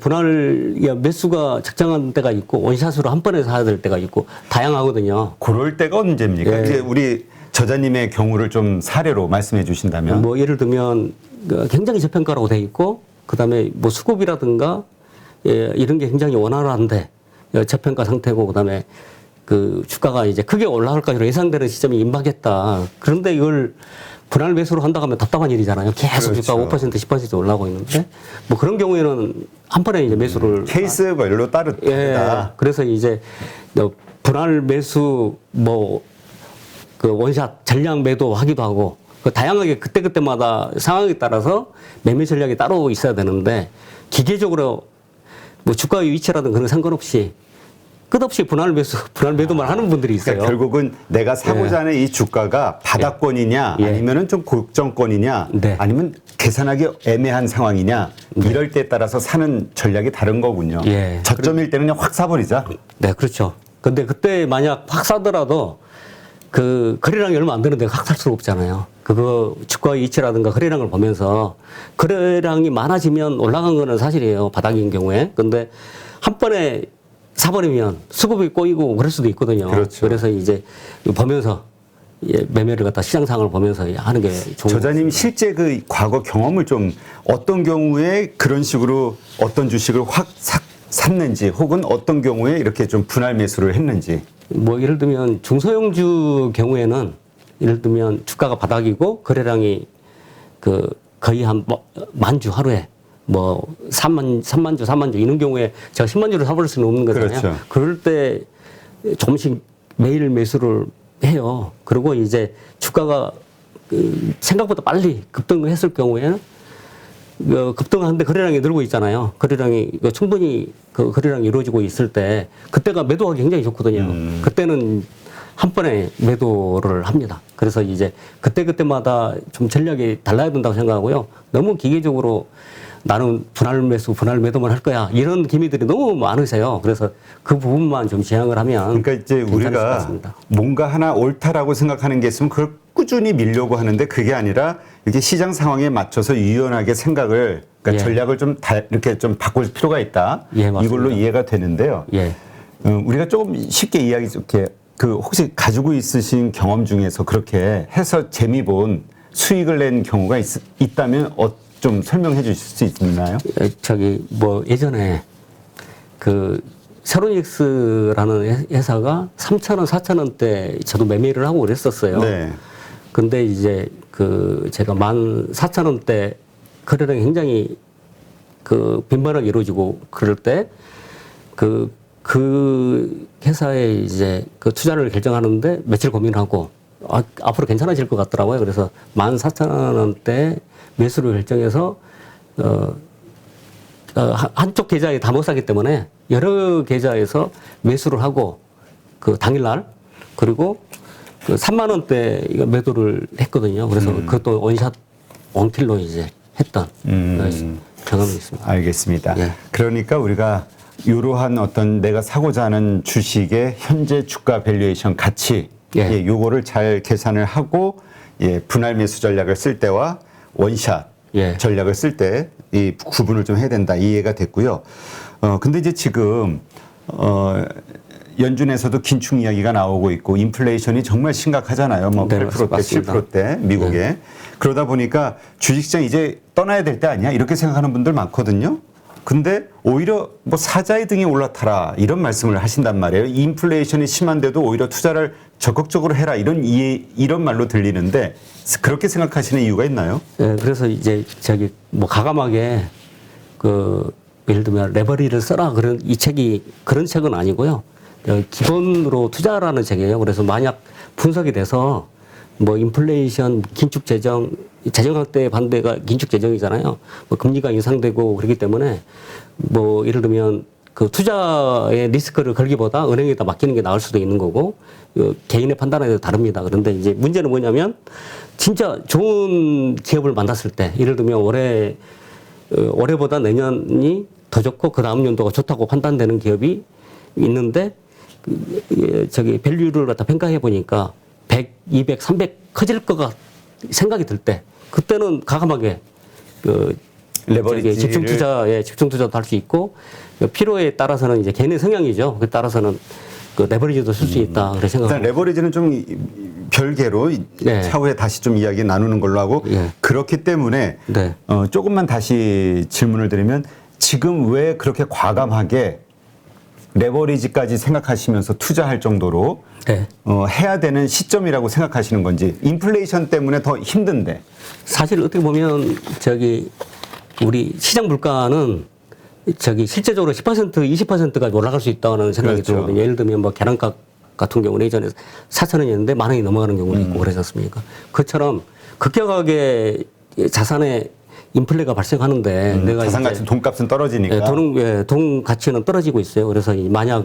매수가 적정한 때가 있고 원샷으로 한 번에 사야 될 때가 있고 다양하거든요.
그럴 때가 언제입니까? 이제 우리 저자님의 경우를 좀 사례로 말씀해 주신다면
뭐 예를 들면 굉장히 저평가라고 돼 있고 그다음에 뭐 수급이라든가 이런 게 굉장히 원활한데 저평가 상태고 그다음에 그 주가가 이제 크게 올라갈 것으로 예상되는 시점이 임박했다. 그런데 이걸 분할 매수로 한다고 하면 답답한 일이잖아요. 계속
그렇죠.
주가가 5% 10% 올라가고 있는데 뭐 그런 경우에는 한 번에 이제 매수를
케이스별로 다르다.
그래서 이제 분할 매수 뭐 그 원샷 전량 매도 하기도 하고 그 다양하게 그때마다 상황에 따라서 매매 전략이 따로 있어야 되는데 기계적으로 뭐 주가의 위치라든 그런 상관없이 끝없이 분할 매도만 하는 분들이 있어요.
그러니까 결국은 내가 사고자 하는 이 주가가 바닥권이냐 아니면은 좀 고정권이냐 아니면 계산하기 애매한 상황이냐 이럴 때에 따라서 사는 전략이 다른 거군요. 저점일 때는 그냥 확 사버리자.
네, 그렇죠. 근데 그때 만약 확 사더라도 그 거래량이 얼마 안 되는데 확 살 수가 없잖아요. 그거 주가의 위치라든가 거래량을 보면서 거래량이 많아지면 올라간 거는 사실이에요. 바닥인 경우에. 근데 한 번에 사버리면 수급이 꼬이고 그럴 수도 있거든요.
그렇죠.
그래서 이제 보면서 매매를 갖다 시장 상황을 보면서 하는 게 좋은
저자님 실제 그 과거 경험을 좀 어떤 경우에 그런 식으로 어떤 주식을 확 샀는지 혹은 어떤 경우에 이렇게 좀 분할 매수를 했는지.
뭐 예를 들면 중소형주 경우에는 예를 들면 주가가 바닥이고 거래량이 그 거의 한 만주 하루에 뭐 3만 주, 4만 주 이런 경우에 제가 10만 주를 사버릴 수는 없는 거잖아요.
그렇죠.
그럴 때 조금씩 매일 매수를 해요. 그리고 이제 주가가 생각보다 빨리 급등했을 경우에는 급등하는데 거래량이 늘고 있잖아요. 거래량이 충분히 그 거래량이 이루어지고 있을 때 그때가 매도하기 굉장히 좋거든요. 그때는 한 번에 매도를 합니다. 그래서 이제 그때마다 좀 전략이 달라야 된다고 생각하고요. 너무 기계적으로 나는 분할 매수, 분할 매도만 할 거야. 이런 기미들이 너무 많으세요. 그래서 그 부분만 좀 지양을 하면
그러니까 이제
괜찮을 것
우리가
같습니다.
뭔가 하나 옳다라고 생각하는 게 있으면 그걸 꾸준히 밀려고 하는데 그게 아니라 이렇게 시장 상황에 맞춰서 유연하게 생각을 그러니까
예.
전략을 좀 이렇게 좀 바꿀 필요가 있다.
예, 맞습니다.
이걸로 이해가 되는데요.
예.
우리가 조금 쉽게 이야기 이렇게 그 혹시 가지고 있으신 경험 중에서 그렇게 해서 재미 본 수익을 낸 경우가 있다면 좀 설명해 주실 수 있나요?
저기 뭐 예전에 그 세로닉스라는 회사가 3,000원, 4,000원대 저도 매매를 하고 그랬었어요.
네.
근데 이제 그 제가 14,000원대 거래량이 굉장히 그 빈번하게 이루어지고 그럴 때 그 회사에 이제 그 투자를 결정하는데 며칠 고민하고 앞으로 괜찮아질 것 같더라고요. 그래서 14,000원대 매수를 결정해서 한쪽 계좌에 다 못 사기 때문에 여러 계좌에서 매수를 하고 그 당일날 그리고 그 3만 원대 이거 매도를 했거든요. 그래서 그것도 원샷 원킬로 이제 했던 경험이 있습니다.
알겠습니다.
예.
그러니까 우리가 이러한 어떤 내가 사고자 하는 주식의 현재 주가 밸류에이션 가치
예.
요거를 잘 계산을 하고 분할 매수 전략을 쓸 때와 원샷
예.
전략을 쓸 때 이 구분을 좀 해야 된다 이해가 됐고요. 근데 이제 지금 연준에서도 긴축 이야기가 나오고 있고 인플레이션이 정말 심각하잖아요. 뭐
네,
8%대,
맞습니다.
7%대 미국에. 그러다 보니까 주식시장 이제 떠나야 될 때 아니야? 이렇게 생각하는 분들 많거든요. 근데 오히려 뭐 사자의 등이 올라타라 이런 말씀을 하신단 말이에요. 인플레이션이 심한데도 오히려 투자를 적극적으로 해라 이런 말로 들리는데 그렇게 생각하시는 이유가 있나요?
네, 그래서 이제 저기 뭐 가감하게 그 예를 들면 레버리를 써라 그런 이 책이 그런 책은 아니고요. 기본으로 투자라는 책이에요. 그래서 만약 분석이 돼서 뭐 인플레이션, 긴축 재정, 재정 확대 반대가 긴축 재정이잖아요. 뭐 금리가 인상되고 그렇기 때문에 뭐 예를 들면 그 투자의 리스크를 걸기보다 은행에다 맡기는 게 나을 수도 있는 거고 개인의 판단에 대해서 다릅니다. 그런데 이제 문제는 뭐냐면 진짜 좋은 기업을 만났을 때 예를 들면 올해보다 내년이 더 좋고 그 다음 연도가 좋다고 판단되는 기업이 있는데 저기 밸류를 갖다 평가해 보니까 100, 200, 300 커질 거가 생각이 들 때 그때는 가감하게 그
레버리지를
집중 투자도 할 수 있고 필요에 따라서는 이제 개인의 성향이죠. 그 따라서는 그 레버리지도 쓸 수 있다. 그렇게
일단
생각합니다.
레버리지는 좀 별개로
네.
차후에 다시 좀 이야기 나누는 걸로 하고
예.
그렇기 때문에
네.
조금만 다시 질문을 드리면 지금 왜 그렇게 과감하게 레버리지까지 생각하시면서 투자할 정도로
네.
해야 되는 시점이라고 생각하시는 건지 인플레이션 때문에 더 힘든데
사실 어떻게 보면 저기 우리 시장 물가는 저기 실제적으로 10% 20%까지 올라갈 수 있다는 생각이
그렇죠.
들거든요. 예를 들면 뭐 계란값 같은 경우는 예전에 4,000원이었는데 10,000원이 넘어가는 경우도 있고 그러지 않습니까? 그처럼 급격하게 자산의 인플레가 발생하는데 내가
자산
이제
가치 돈값은 떨어지니까
돈 가치는 떨어지고 있어요. 그래서 만약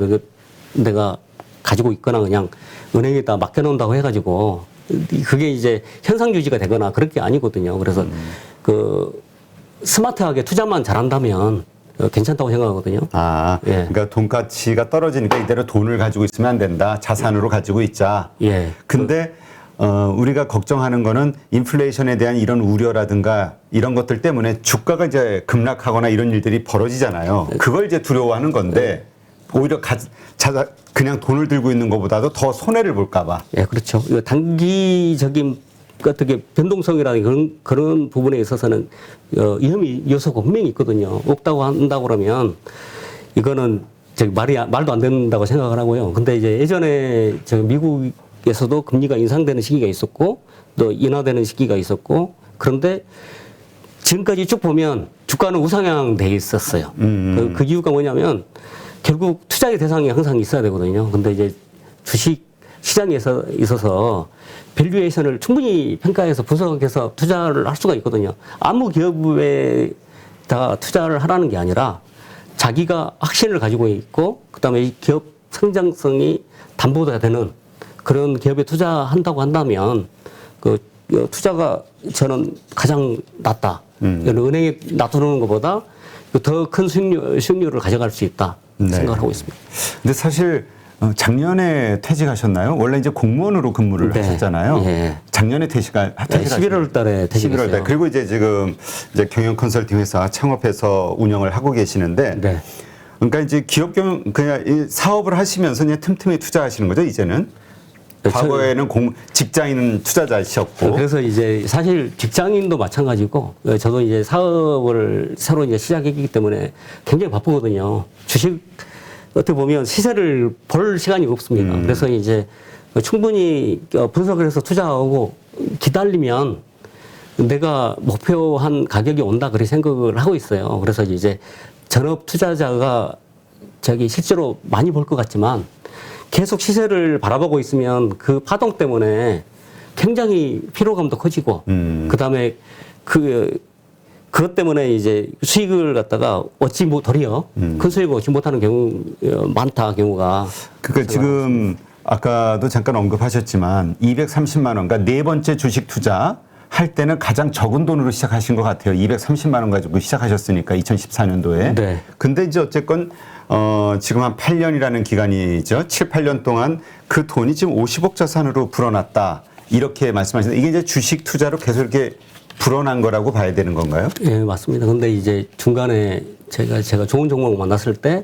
내가 가지고 있거나 그냥 은행에다 맡겨놓는다고 해가지고 그게 이제 현상 유지가 되거나 그럴 게 아니거든요. 그래서 그 스마트하게 투자만 잘한다면 괜찮다고 생각하거든요. 예.
그러니까 돈 가치가 떨어지니까 이대로 돈을 가지고 있으면 안 된다. 자산으로 가지고 있자.
예.
근데 우리가 걱정하는 거는 인플레이션에 대한 이런 우려라든가 이런 것들 때문에 주가가 이제 급락하거나 이런 일들이 벌어지잖아요. 그걸 이제 두려워하는 건데 오히려 그냥 돈을 들고 있는 것보다도 더 손해를 볼까 봐.
예, 그렇죠. 이거 단기적인 어떻게 변동성이라는 그런 부분에 있어서는 위험이 요소가 분명히 있거든요. 없다고 한다고 그러면 이거는 말도 안 된다고 생각을 하고요. 근데 이제 예전에 미국에서도 금리가 인상되는 시기가 있었고 또 인하되는 시기가 있었고 그런데 지금까지 쭉 보면 주가는 우상향 돼 있었어요. 그 이유가 뭐냐면 결국 투자의 대상이 항상 있어야 되거든요. 근데 이제 주식 시장에 있어서 밸류에이션을 충분히 평가해서 분석해서 투자를 할 수가 있거든요. 아무 기업에 다 투자를 하라는 게 아니라 자기가 확신을 가지고 있고 그다음에 이 기업 성장성이 담보가 되는 그런 기업에 투자한다고 한다면 그 투자가 저는 가장 낫다. 은행에 놔두는 것보다 더 큰 수익률을 가져갈 수 있다 생각을 하고 있습니다.
근데 사실 작년에 퇴직하셨나요? 원래 이제 공무원으로 근무를
네.
하셨잖아요.
예.
작년에 퇴직하신
11월 달에 퇴직했어요.
11월 달. 그리고 이제 지금 이제 경영 컨설팅 회사 창업해서 운영을 하고 계시는데
네.
그러니까 이제 기업 경영 그냥 이 사업을 하시면서 그냥 틈틈이 투자하시는 거죠, 이제는? 과거에는 직장인 투자자셨고.
그래서 이제 사실 직장인도 마찬가지고 저도 이제 사업을 새로 이제 시작했기 때문에 굉장히 바쁘거든요. 주식 어떻게 보면 시세를 볼 시간이 없습니다. 그래서 이제 충분히 분석을 해서 투자하고 기다리면 내가 목표한 가격이 온다 그렇게 생각을 하고 있어요. 그래서 이제 전업 투자자가 실제로 많이 벌 것 같지만 계속 시세를 바라보고 있으면 그 파동 때문에 굉장히 피로감도 커지고 그다음에 그것 때문에 이제 수익을 갖다가 얻지 도리어 큰 수익을 얻지 못하는 경우 많다 경우가.
그러니까 지금 아까도 잠깐 언급하셨지만 230만 원, 그러니까 네 번째 주식 투자 할 때는 가장 적은 돈으로 시작하신 것 같아요. 230만 원 가지고 시작하셨으니까 2014년도에.
네.
근데 이제 어쨌건 지금 한 8년이라는 기간이죠. 7, 8년 동안 그 돈이 지금 50억 자산으로 불어났다. 이렇게 말씀하시는데 이게 이제 주식 투자로 계속 이렇게 불어난 거라고 봐야 되는 건가요?
예, 맞습니다. 근데 이제 중간에 제가 좋은 종목 만났을 때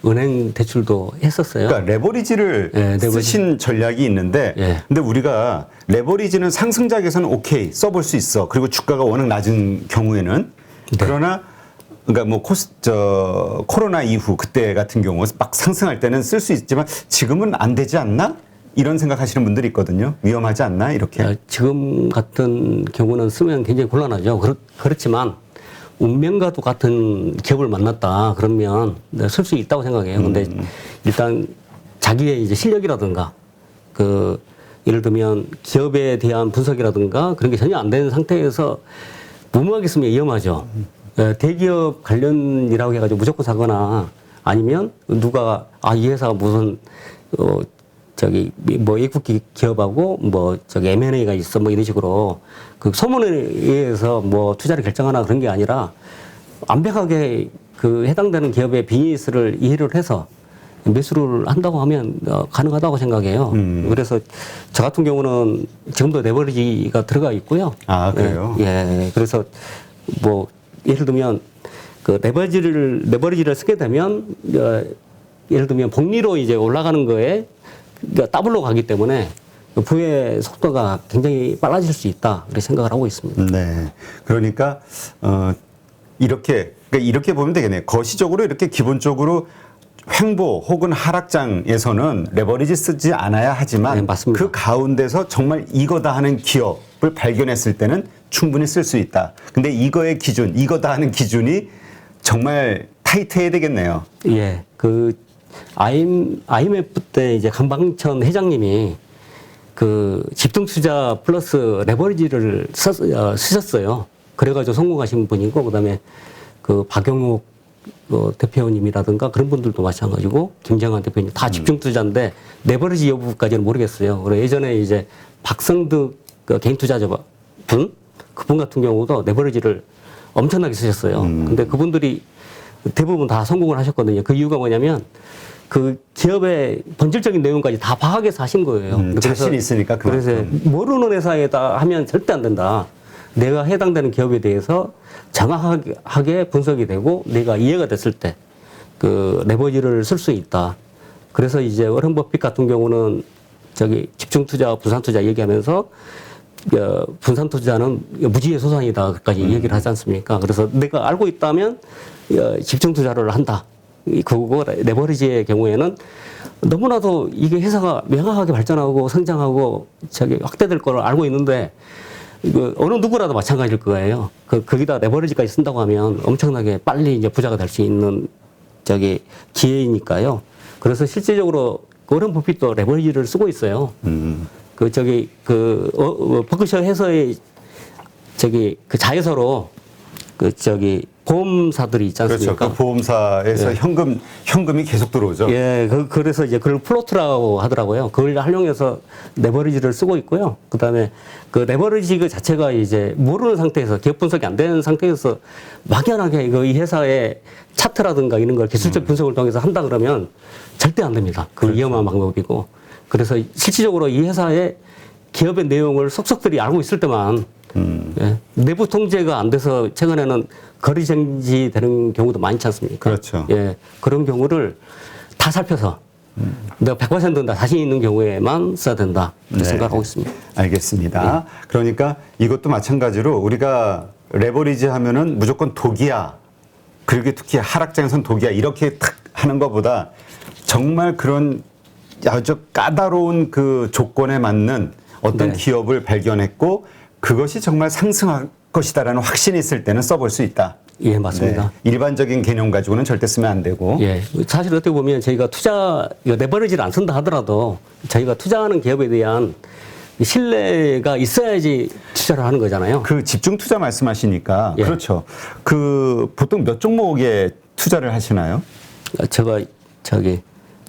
은행 대출도 했었어요.
그러니까 레버리지를 쓰신 전략이 있는데 근데 우리가 레버리지는 상승작에서는 오케이 써볼 수 있어. 그리고 주가가 워낙 낮은 경우에는 그러나 그러니까 뭐 코로나 이후 그때 같은 경우 막 상승할 때는 쓸 수 있지만 지금은 안 되지 않나? 이런 생각하시는 분들이 있거든요. 위험하지 않나 이렇게.
지금 같은 경우는 쓰면 굉장히 곤란하죠. 그렇지만 운명과도 같은 기업을 만났다 그러면 쓸 수 있다고 생각해요. 근데 일단 자기의 이제 실력이라든가 예를 들면 기업에 대한 분석이라든가 그런 게 전혀 안 되는 상태에서 무모하게 쓰면 위험하죠. 대기업 관련이라고 해가지고 무조건 사거나 아니면 누가 이 회사가 무슨 외국 기업하고 M&A가 있어 이런 식으로 그 소문에 의해서 투자를 결정하나 그런 게 아니라 완벽하게 그 해당되는 기업의 비즈니스를 이해를 해서 매수를 한다고 하면 가능하다고 생각해요. 그래서 저 같은 경우는 지금도 레버리지가 들어가 있고요.
아, 그래요?
예. 그래서 예를 들면 그 레버리지를 쓰게 되면 예를 들면 복리로 이제 올라가는 거에 더블로 가기 때문에 부의 속도가 굉장히 빨라질 수 있다 그렇게 생각을 하고 있습니다.
네, 그러니까 이렇게 보면 되겠네요. 거시적으로 이렇게 기본적으로 횡보 혹은 하락장에서는 레버리지 쓰지 않아야 하지만
네, 맞습니다.
그 가운데서 정말 이거다 하는 기업을 발견했을 때는 충분히 쓸 수 있다. 근데 이거의 기준, 이거다 하는 기준이 정말 타이트해야 되겠네요.
예, IMF 때 이제 강방천 회장님이 집중 투자 플러스 레버리지를 쓰셨어요. 그래가지고 성공하신 분이고, 그다음에 박영욱 대표님이라든가 그런 분들도 마찬가지고, 김정한 대표님 다 집중 투자인데 레버리지 여부까지는 모르겠어요. 그리고 예전에 이제 박성득 개인 투자자 그분 같은 경우도 레버리지를 엄청나게 쓰셨어요. 근데 그분들이 대부분 다 성공을 하셨거든요. 그 이유가 뭐냐면 그 기업의 본질적인 내용까지 다 파악해서 하신 거예요.
자신이 있으니까
그래서 모르는 회사에다 하면 절대 안 된다. 내가 해당되는 기업에 대해서 정확하게 분석이 되고 내가 이해가 됐을 때 레버리지를 쓸 수 있다. 그래서 이제 워런 버핏 같은 경우는 집중 투자, 분산 투자 얘기하면서 분산 투자는 무지의 소산이다까지 얘기를 하지 않습니까? 그래서 내가 알고 있다면 집중 투자를 한다. 그거 레버리지의 경우에는 너무나도 이게 회사가 명확하게 발전하고 성장하고 확대될 걸 알고 있는데 어느 누구라도 마찬가지일 거예요. 거기다 레버리지까지 쓴다고 하면 엄청나게 빨리 이제 부자가 될 수 있는 기회이니까요. 그래서 실질적으로 워런 버핏도 레버리지를 쓰고 있어요. 버크셔 해서의 자회사로 보험사들이 있지 않습니까?
그렇죠. 그 보험사에서
예.
현금이 계속 들어오죠.
예, 그래서 이제 그걸 플로트라고 하더라고요. 그걸 활용해서 레버리지를 쓰고 있고요. 그 다음에 그 레버리지 그 자체가 이제 모르는 상태에서 기업 분석이 안 되는 상태에서 막연하게 이 회사의 차트라든가 이런 걸 기술적 분석을 통해서 한다 그러면 절대 안 됩니다. 그
그렇죠.
위험한 방법이고. 그래서 실질적으로 이 회사의 기업의 내용을 속속들이 알고 있을 때만 예, 내부 통제가 안 돼서 최근에는 거리정지 되는 경우도 많지 않습니까?
그렇죠.
예, 그런 경우를 다 살펴서 내가 100%다 자신 있는 경우에만 써야 된다. 이렇게
네.
생각하고 있습니다.
알겠습니다. 그러니까 이것도 마찬가지로 우리가 레버리지 하면은 무조건 독이야. 그리고 특히 하락장에선 독이야. 이렇게 탁 하는 것보다 정말 그런 아주 까다로운 그 조건에 맞는 어떤
네.
기업을 발견했고 그것이 정말 상승할 것이다라는 확신이 있을 때는 써볼 수 있다.
예, 맞습니다.
네. 일반적인 개념 가지고는 절대 쓰면 안 되고.
예, 사실 어떻게 보면 저희가 레버리지를 안 쓴다 하더라도 저희가 투자하는 기업에 대한 신뢰가 있어야지 투자를 하는 거잖아요.
그 집중 투자 말씀하시니까
예.
그렇죠. 그 보통 몇 종목에 투자를 하시나요?
제가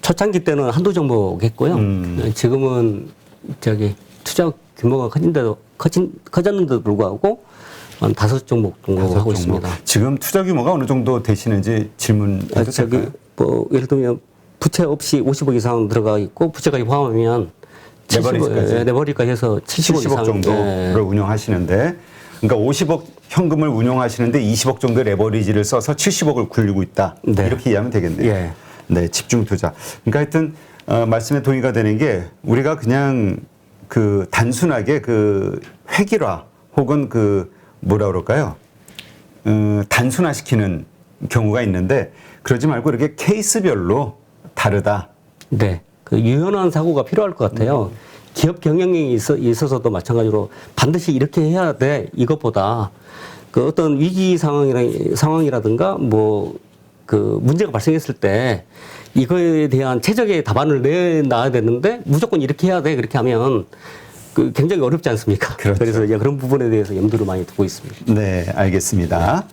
초창기 때는 한두 종목 했고요. 지금은 투자 규모가 커졌는데도 불구하고 한 5종목 정도 하고
종목.
있습니다.
지금 투자 규모가 어느 정도 되시는지 질문해도 될까요?
예를 들면 부채 없이 50억 이상 들어가 있고 부채까지 포함하면 레버리지까지 해서 70억
70억
이상
정도를 운영하시는데, 그러니까 50억 현금을 운영하시는데 20억 정도의 레버리지를 써서 70억을 굴리고 있다.
네.
이렇게 이해하면 되겠네요.
예.
네, 집중 투자. 그러니까 하여튼 말씀에 동의가 되는 게 우리가 그냥 그 단순하게 그 획일화 혹은 그 뭐라 그럴까요? 단순화시키는 경우가 있는데 그러지 말고 이렇게 케이스별로 다르다.
네. 그 유연한 사고가 필요할 것 같아요. 기업 경영에 있어서도 마찬가지로 반드시 이렇게 해야 돼. 이것보다 그 어떤 위기 상황이라든가 그 문제가 발생했을 때 이거에 대한 최적의 답안을 내놔야 되는데 무조건 이렇게 해야 돼. 그렇게 하면 그 굉장히 어렵지 않습니까?
그렇죠.
그래서 이제 그런 부분에 대해서 염두를 많이 두고 있습니다.
네, 알겠습니다.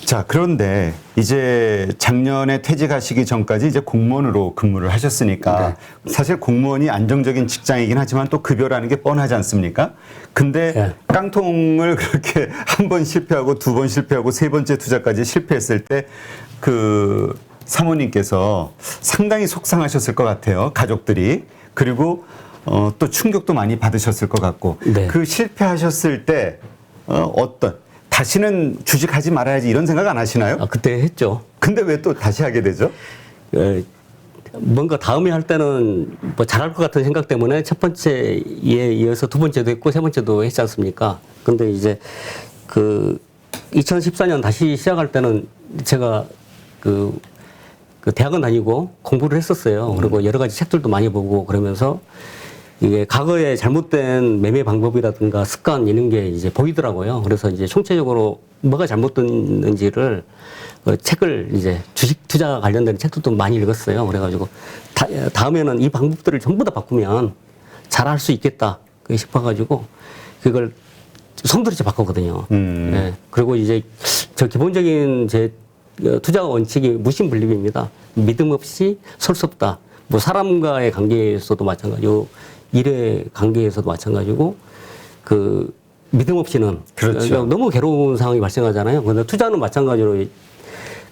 자, 그런데 이제 작년에 퇴직하시기 전까지 이제 공무원으로 근무를 하셨으니까 사실 공무원이 안정적인 직장이긴 하지만 또 급여라는 게 뻔하지 않습니까? 근데
네.
깡통을 그렇게 한 번 실패하고 두 번 실패하고 세 번째 투자까지 실패했을 때 그 사모님께서 상당히 속상하셨을 것 같아요. 가족들이. 그리고 또 충격도 많이 받으셨을 것 같고.
네.
그 실패하셨을 때 다시는 주식하지 말아야지 이런 생각 안 하시나요?
그때 했죠.
근데 왜 또 다시 하게 되죠?
뭔가 다음에 할 때는 잘할 것 같은 생각 때문에 첫 번째에 이어서 두 번째도 했고 세 번째도 했지 않습니까? 근데 이제 그 2014년 다시 시작할 때는 제가 그 대학원 다니고 공부를 했었어요. 그리고 여러 가지 책들도 많이 보고 그러면서 이게 과거에 잘못된 매매 방법이라든가 습관 이런 게 이제 보이더라고요. 그래서 이제 총체적으로 뭐가 잘못됐는지를 책을 이제 주식 투자 관련된 책들도 많이 읽었어요. 그래가지고 다음에는 이 방법들을 전부 다 바꾸면 잘할 수 있겠다 싶어가지고 그걸 송두리째 바꿨거든요. 네. 그리고 이제 저 기본적인 제 투자 원칙이 무신분립입니다. 믿음 없이 설 수 없다. 뭐 사람과의 관계에서도 마찬가지고 일의 관계에서도 마찬가지고 그 믿음 없이는
그렇죠.
너무 괴로운 상황이 발생하잖아요. 근데 투자는 마찬가지로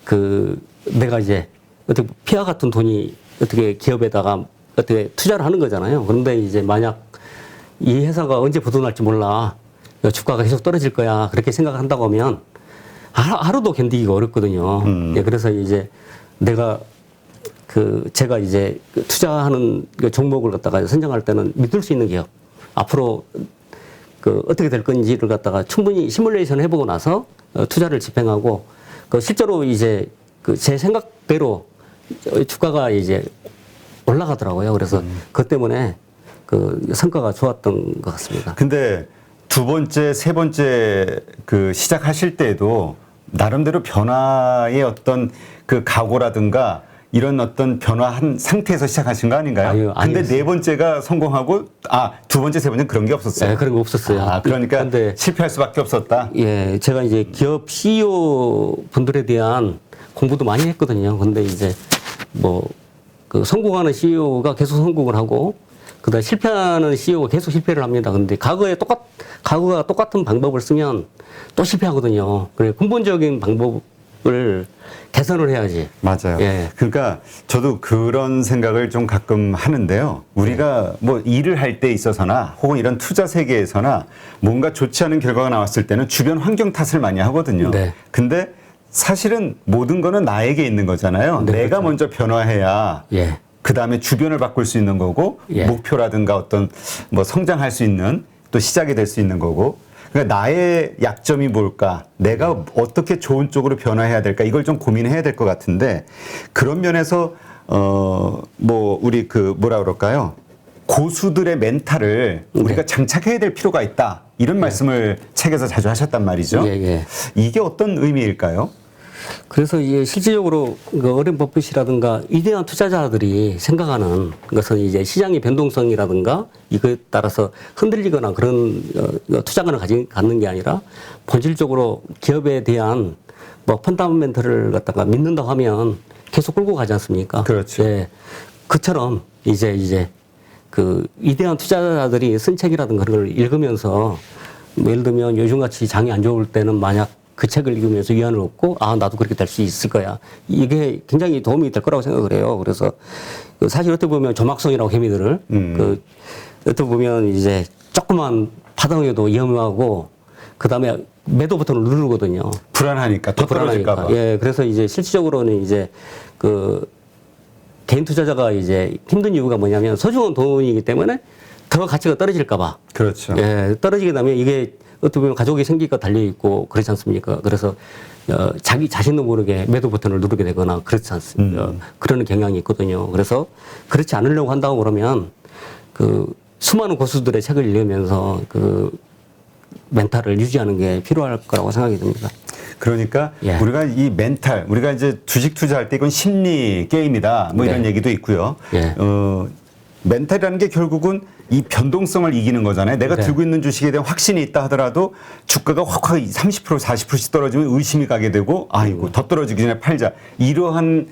그 내가 이제 어떻게 피와 같은 돈이 어떻게 기업에다가 어떻게 투자를 하는 거잖아요. 그런데 이제 만약 이 회사가 언제 부도날지 몰라. 주가가 계속 떨어질 거야. 그렇게 생각한다고 하면 하루도 견디기가 어렵거든요. 예, 그래서 이제 제가 이제 투자하는 종목을 갖다가 선정할 때는 믿을 수 있는 기업, 앞으로 어떻게 될 건지를 갖다가 충분히 시뮬레이션 해보고 나서 투자를 집행하고 실제로 이제 제 생각대로 주가가 이제 올라가더라고요. 그래서 그것 때문에 성과가 좋았던 것 같습니다.
근데 두 번째, 세 번째 시작하실 때에도 나름대로 변화의 어떤 그 각오라든가 이런 어떤 변화한 상태에서 시작하신 거 아닌가요?
아니요,
근데
아니었어요.
네 번째가 성공하고 두 번째, 세 번째는 그런 게 없었어요.
네, 그런 거 없었어요.
그러니까
근데
실패할 수밖에 없었다.
예, 제가 이제 기업 CEO 분들에 대한 공부도 많이 했거든요. 근데 이제 뭐 그 성공하는 CEO가 계속 성공을 하고 그다음에 실패하는 CEO가 계속 실패를 합니다. 근데 과거가 똑같은 방법을 쓰면 또 실패하거든요. 그래 근본적인 방법을 개선을 해야지.
맞아요.
예.
그러니까 저도 그런 생각을 좀 가끔 하는데요. 우리가 뭐 일을 할 때 있어서나 혹은 이런 투자 세계에서나 뭔가 좋지 않은 결과가 나왔을 때는 주변 환경 탓을 많이 하거든요.
네.
근데 사실은 모든 거는 나에게 있는 거잖아요.
네,
내가
그렇죠.
먼저 변화해야
예.
그 다음에 주변을 바꿀 수 있는 거고
예.
목표라든가 어떤 뭐 성장할 수 있는 또 시작이 될 수 있는 거고 그러니까 나의 약점이 뭘까 내가 어떻게 좋은 쪽으로 변화해야 될까 이걸 좀 고민해야 될 것 같은데 그런 면에서 뭐 우리 그 뭐라 그럴까요 고수들의 멘탈을 우리가 장착해야 될 필요가 있다 이런 말씀을 책에서 자주 하셨단 말이죠.
예, 예.
이게 어떤 의미일까요?
그래서 이제 실질적으로 그 어린 버핏이라든가 위대한 투자자들이 생각하는 것은 이제 시장의 변동성이라든가 이거에 따라서 흔들리거나 그런 투자관을 갖는 게 아니라 본질적으로 기업에 대한 뭐 펀다멘털을 갖다가 믿는다고 하면 계속 끌고 가지 않습니까?
그렇죠.
예. 그처럼 이제 그 위대한 투자자들이 쓴 책이라든가 그런 걸 읽으면서 뭐 예를 들면 요즘같이 장이 안 좋을 때는 만약 그 책을 읽으면서 위안을 얻고 나도 그렇게 될 수 있을 거야. 이게 굉장히 도움이 될 거라고 생각을 해요. 그래서 그 사실 어떻게 보면 조막성이라고 개미들을 그 어떻게 보면 이제 조그만 파동에도 위험하고 그다음에 매도 버튼을 누르거든요.
불안하니까 더 떨어질까 봐.
예, 그래서 이제 실질적으로는 이제 그 개인 투자자가 이제 힘든 이유가 뭐냐면 소중한 돈이기 때문에 더 가치가 떨어질까 봐.
그렇죠.
예, 떨어지게 되면 이게 어떻게 보면 가족이 생기가 달려 있고 그렇지 않습니까? 그래서 자기 자신도 모르게 매도 버튼을 누르게 되거나 그렇지 않습니까? 그런 경향이 있거든요. 그래서 그렇지 않으려고 한다고 그러면 그 수많은 고수들의 책을 읽으면서 그 멘탈을 유지하는 게 필요할 거라고 생각이 듭니다.
그러니까
예.
우리가 이 멘탈, 우리가 이제 주식 투자할 때 이건 심리 게임이다. 뭐 이런
네.
얘기도 있고요.
예.
멘탈이라는 게 결국은 이 변동성을 이기는 거잖아요. 내가
네.
들고 있는 주식에 대한 확신이 있다 하더라도 주가가 확 30% 40%씩 떨어지면 의심이 가게 되고 아이고 더 떨어지기 전에 팔자. 이러한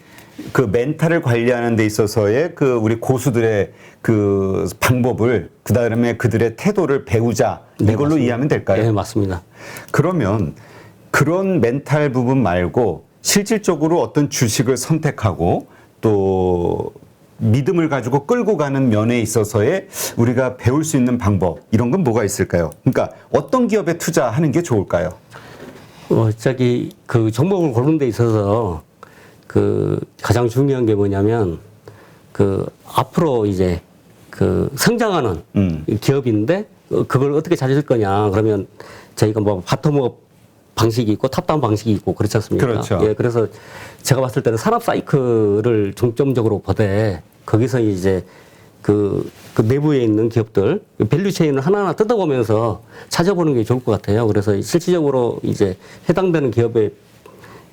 그 멘탈을 관리하는 데 있어서의 그 우리 고수들의 그 방법을 그다음에 그들의 태도를 배우자.
네,
이걸로
맞습니다.
이해하면 될까요?
네, 맞습니다.
그러면 그런 멘탈 부분 말고 실질적으로 어떤 주식을 선택하고 또 믿음을 가지고 끌고 가는 면에 있어서의 우리가 배울 수 있는 방법 이런 건 뭐가 있을까요? 그러니까 어떤 기업에 투자하는 게 좋을까요?
그 종목을 고르는 데 있어서 그 가장 중요한 게 뭐냐면 그 앞으로 이제 그 성장하는 기업인데 그걸 어떻게 찾을 거냐 그러면 저희가 뭐 바텀업 방식이 있고 탑다운 방식이 있고 그렇지 않습니까?
그렇죠.
예, 그래서 제가 봤을 때는 산업 사이클을 중점적으로 보되 거기서 이제 그 내부에 있는 기업들 밸류 체인을 하나하나 뜯어보면서 찾아보는 게 좋을 것 같아요. 그래서 실질적으로 이제 해당되는 기업의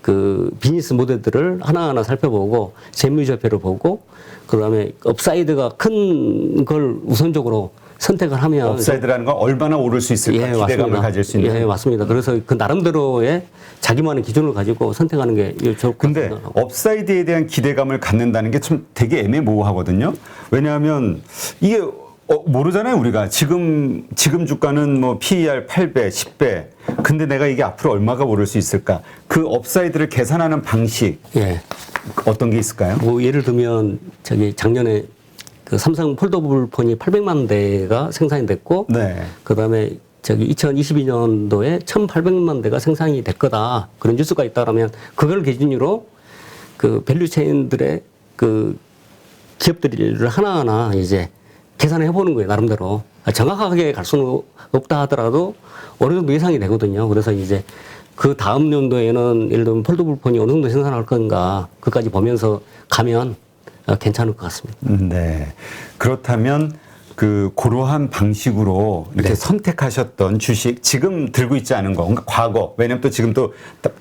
그 비즈니스 모델들을 하나하나 살펴보고 재무제표를 보고 그다음에 업사이드가 큰 걸 우선적으로 선택을 하면
업사이드라는 건 얼마나 오를 수 있을까
예,
기대감을
맞습니다.
가질 수 있는.
예, 맞습니다. 그래서 그 나름대로의 자기만의 기준을 가지고 선택하는 게 좋을 것
근데
같아요.
업사이드에 대한 기대감을 갖는다는 게 좀 되게 애매모호하거든요. 왜냐하면 이게 모르잖아요, 우리가. 지금 주가는 뭐 PER 8배, 10배. 근데 내가 이게 앞으로 얼마가 오를 수 있을까? 그 업사이드를 계산하는 방식
예.
어떤 게 있을까요?
뭐 예를 들면 작년에 그 삼성 폴더블 폰이 800만 대가 생산이 됐고
네.
그다음에 2022년도에 1,800만 대가 생산이 될 거다. 그런 뉴스가 있다라면 그걸 기준으로 그 밸류 체인들의 그 기업들을 하나하나 이제 계산을 해보는 거예요, 나름대로. 정확하게 갈 수는 없다 하더라도 어느 정도 예상이 되거든요. 그래서 이제 그 다음 연도에는 예를 들면 폴더블 폰이 어느 정도 생산할 건가, 그까지 보면서 가면 괜찮을 것 같습니다.
네. 그렇다면 그 고러한 방식으로 이렇게
네.
선택하셨던 주식 지금 들고 있지 않은 거, 그러니까 과거. 왜냐면 또 지금 또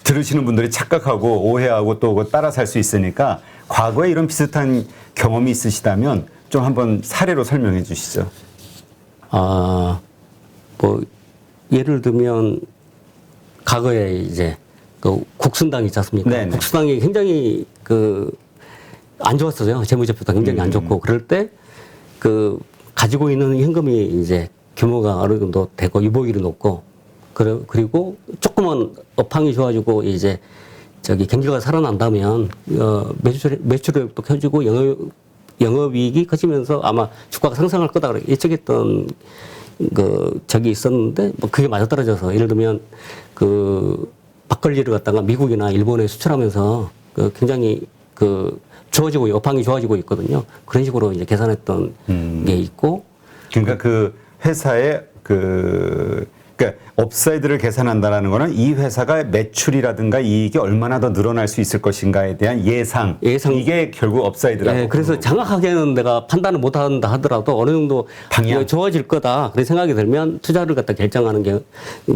들으시는 분들이 착각하고 오해하고 또 그거 따라 살 수 있으니까 과거에 이런 비슷한 경험이 있으시다면 좀 한번 사례로 설명해 주시죠.
아, 뭐 예를 들면 과거에 이제 그 국순당 있지 않습니까?
네네.
국순당이 굉장히 그 안 좋았어요. 재무제표도 굉장히 안 좋고 그럴 때 그 가지고 있는 현금이 이제 규모가 어느 정도 되고 유보율이 높고 그리고 조금만 업황이 좋아지고 이제 저기 경기가 살아난다면 매출액도 켜지고 영업이익이 커지면서 아마 주가가 상승할 거다 그렇게 예측했던 그 적이 있었는데 뭐 그게 맞아떨어져서 예를 들면 그 막걸리를 갖다가 미국이나 일본에 수출하면서 그 굉장히 그 좋아지고 업황이 좋아지고 있거든요. 그런 식으로 이제 계산했던 게 있고
그러니까 그 회사의 그러니까 업사이드를 계산한다라는 거는 이 회사가 매출이라든가 이익이 얼마나 더 늘어날 수 있을 것인가에 대한 예상. 이게 결국 업사이드라고.
예, 그래서 정확하게는 내가 판단을 못 한다 하더라도 어느 정도
방향.
좋아질 거다. 그런 생각이 들면 투자를 갖다 결정하는 게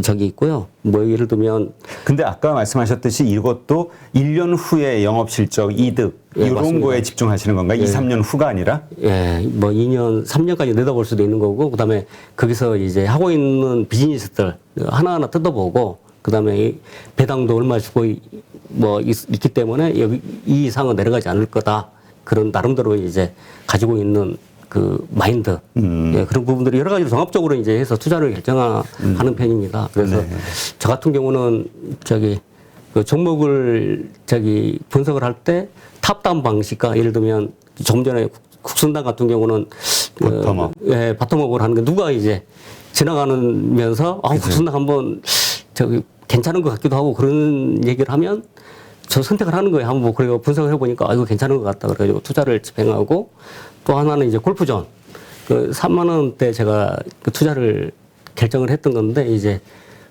저기 있고요. 뭐 예를 들면
근데 아까 말씀하셨듯이 이것도 1년 후에 영업 실적 이득
예,
이런
맞습니다.
거에 집중하시는 건가요? 2, 3년 후가 아니라?
예, 뭐 2년, 3년까지 내다볼 수도 있는 거고, 그 다음에 거기서 이제 하고 있는 비즈니스들 하나하나 뜯어보고, 그 다음에 배당도 얼마 주고 뭐 있기 때문에 여기 이 이상은 내려가지 않을 거다. 그런 나름대로 이제 가지고 있는 그 마인드. 예, 그런 부분들이 여러 가지로 종합적으로 이제 해서 투자를 결정하는 편입니다. 그래서
네.
저 같은 경우는 저기 그 종목을 저기 분석을 할 때 탑다운 방식과 예를 들면 좀 전에 국선당 같은 경우는
바텀업.
예, 바텀업을 하는 게 누가 이제 지나가면서 국선당 한번 저기 괜찮은 것 같기도 하고 그런 얘기를 하면 저 선택을 하는 거예요. 한번 뭐 그리고 분석을 해보니까 이거 괜찮은 것 같다. 그래가지고 투자를 집행하고 또 하나는 이제 골프존 그 3만 원대 제가 그 투자를 결정을 했던 건데 이제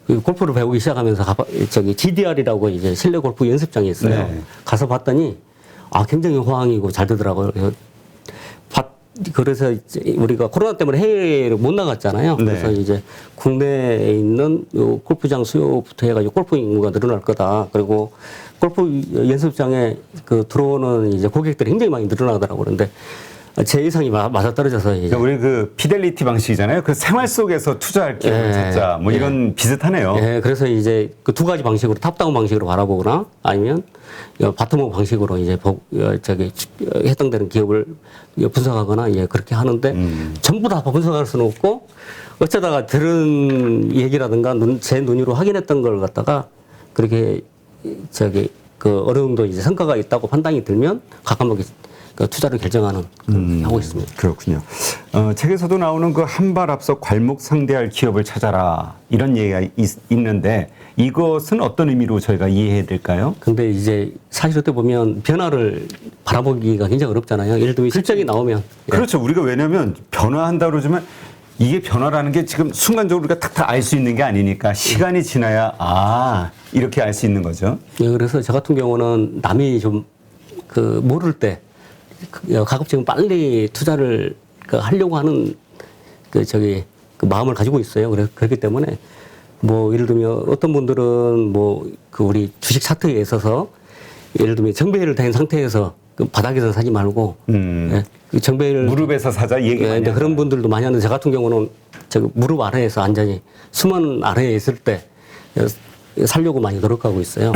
그 골프를 배우기 시작하면서 저기 GDR이라고 이제 실내 골프 연습장이 있어요.
네.
가서 봤더니 굉장히 호황이고 잘 되더라고요. 그래서 이제 우리가 코로나 때문에 해외를 못 나갔잖아요.
네.
그래서 이제 국내에 있는 요 골프장 수요부터 해가지고 골프 인구가 늘어날 거다. 그리고 골프 연습장에 그 들어오는 이제 고객들이 굉장히 많이 늘어나더라고요. 그런데 제 예상이 맞아떨어져서 이제
그러니까 우리 그 피델리티 방식이잖아요. 그 생활 속에서 투자할 기회를 찾자. 뭐 이런 비슷하네요.
예, 그래서 이제 그 두 가지 방식으로 탑다운 방식으로 바라보거나 아니면 바텀업 방식으로 이제 저기 해당되는 기업을 분석하거나 예, 그렇게 하는데 전부 다 분석할 수는 없고 어쩌다가 들은 얘기라든가 제 눈으로 확인했던 걸 갖다가 그렇게 저기 그 어느 정도 이제 성과가 있다고 판단이 들면 가감하게 그 투자를 결정하는 하고 있습니다.
그렇군요. 책에서도 나오는 그 한 발 앞서 괄목 상대할 기업을 찾아라 이런 얘기가 있는데 이것은 어떤 의미로 저희가 이해해야 될까요?
근데 이제 사실 어떻게 보면 변화를 바라보기가 굉장히 어렵잖아요. 예를 들면 실적이 나오면
그렇죠. 우리가 왜냐하면 변화한다 그러지만 이게 변화라는 게 지금 순간적으로 우리가 탁탁 알 수 있는 게 아니니까 시간이 지나야 이렇게 알 수 있는 거죠.
예, 그래서 저 같은 경우는 남이 좀 그 모를 때 가급적이면 빨리 투자를 하려고 하는 그 마음을 가지고 있어요. 그렇기 때문에 뭐 예를 들면 어떤 분들은 뭐 그 우리 주식 차트에 있어서 예를 들면 정배를 된 상태에서 그 바닥에서 사지 말고 예, 그 정배를
무릎에서 사자 얘기 많이
근데 그런
하잖아요.
분들도 많이 하는데 저 같은 경우는 무릎 아래에서 완전히 수면 아래에 있을 때 살려고 많이 노력하고 있어요.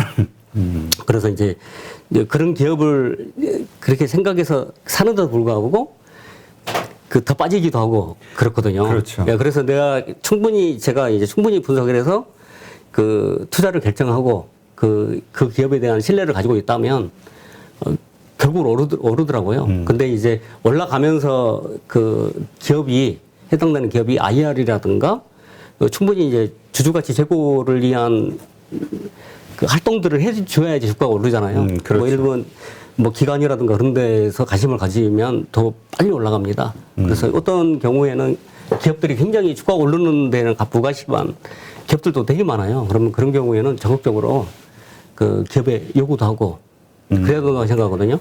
그래서 이제 그런 기업을 그렇게 생각해서 사는데도 불구하고 더 빠지기도 하고 그렇거든요.
그렇죠.
예, 그래서 제가 이제 충분히 분석을 해서 그 투자를 결정하고 그 기업에 대한 신뢰를 가지고 있다면 결국 오르더라고요. 근데 이제 올라가면서 그 기업이 해당되는 기업이 IR이라든가 충분히 이제 주주가치 제고를 위한 그 활동들을 해줘야지 주가가 오르잖아요.
그렇죠.
뭐 예를 들면 뭐 기관이라든가 그런 데서 관심을 가지면 더 빨리 올라갑니다. 그래서 어떤 경우에는 기업들이 굉장히 주가가 오르는 데는 부가시한 기업들도 되게 많아요. 그러면 그런 경우에는 적극적으로 그 기업에 요구도 하고 그래야 된다고 생각하거든요.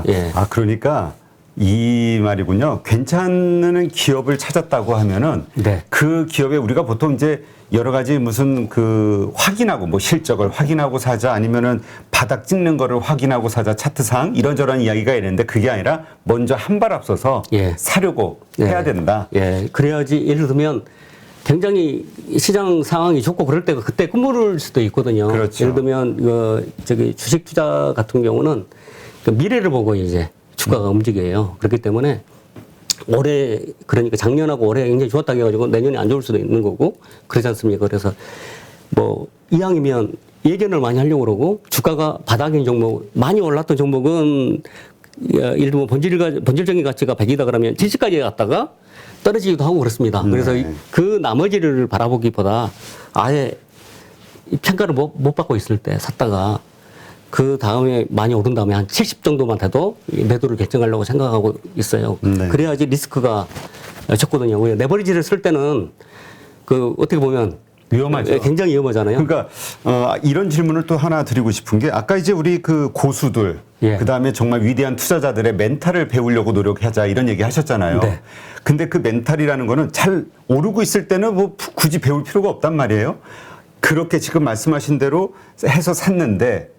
예.
그러니까 이 말이군요. 괜찮은 기업을 찾았다고 하면은
네.
그 기업에 우리가 보통 이제 여러 가지 무슨 그 확인하고 뭐 실적을 확인하고 사자 아니면은 바닥 찍는 거를 확인하고 사자 차트상 이런저런 이야기가 있는데 그게 아니라 먼저 한 발 앞서서
예.
사려고
예.
해야 된다.
예, 그래야지 예를 들면 굉장히 시장 상황이 좋고 그럴 때 그때 꿈을 수도 있거든요.
그렇죠.
예를 들면 저기 주식 투자 같은 경우는 그 미래를 보고 이제 주가가 움직여요. 그렇기 때문에 올해 그러니까 작년하고 올해 굉장히 좋았다 해가지고 내년에 안 좋을 수도 있는 거고 그렇지 않습니까? 그래서 뭐 이왕이면 예견을 많이 하려고 그러고 주가가 바닥인 종목 많이 올랐던 종목은 예를 들면 본질적인 가치가 100이다 그러면 70까지 갔다가 떨어지기도 하고 그렇습니다. 그래서
네.
그 나머지를 바라보기보다 아예 이 평가를 못 받고 있을 때 샀다가 그 다음에 많이 오른 다음에 한 70 정도만 돼도 매도를 결정하려고 생각하고 있어요.
네.
그래야지 리스크가 적거든요. 왜냐 레버리지를 쓸 때는 그 어떻게 보면
위험하죠.
굉장히 위험하잖아요.
그러니까 이런 질문을 또 하나 드리고 싶은 게 아까 이제 우리 그 고수들
예.
그다음에 정말 위대한 투자자들의 멘탈을 배우려고 노력하자 이런 얘기 하셨잖아요.
네.
근데 그 멘탈이라는 거는 잘 오르고 있을 때는 뭐 굳이 배울 필요가 없단 말이에요. 그렇게 지금 말씀하신 대로 해서 샀는데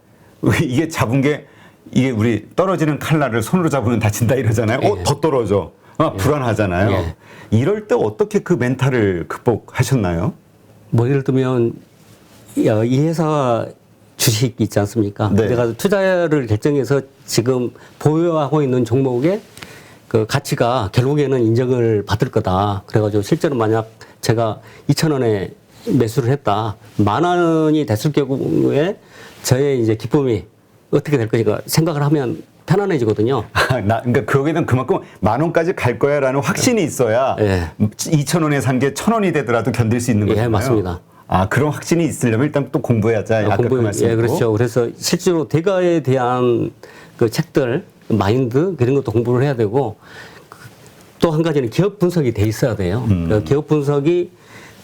이게 잡은 게 이게 우리 떨어지는 칼날을 손으로 잡으면 다친다 이러잖아요.
예.
더 떨어져. 불안하잖아요.
예.
이럴 때 어떻게 그 멘탈을 극복하셨나요?
뭐 예를 들면 이 회사 주식 있지 않습니까?
네.
내가 투자를 결정해서 지금 보유하고 있는 종목의 그 가치가 결국에는 인정을 받을 거다. 그래가지고 실제로 만약 제가 2,000원에 매수를 했다. 10,000원이 됐을 경우에 저의 이제 기쁨이 어떻게 될 것인가 생각을 하면 편안해지거든요.
그러니까 거기는 그만큼 10,000원까지 갈 거야라는 확신이 있어야
예.
2,000원에 산 게 1,000원이 되더라도 견딜 수 있는
예,
거잖아요.
맞습니다.
그런 확신이 있으려면 일단 또 공부해야자. 아까 그 말씀으로.
예, 그렇죠. 그래서 실제로 대가에 대한 그 책들, 마인드 그런 것도 공부를 해야 되고 또 한 가지는 기업 분석이 돼 있어야 돼요. 그 기업 분석이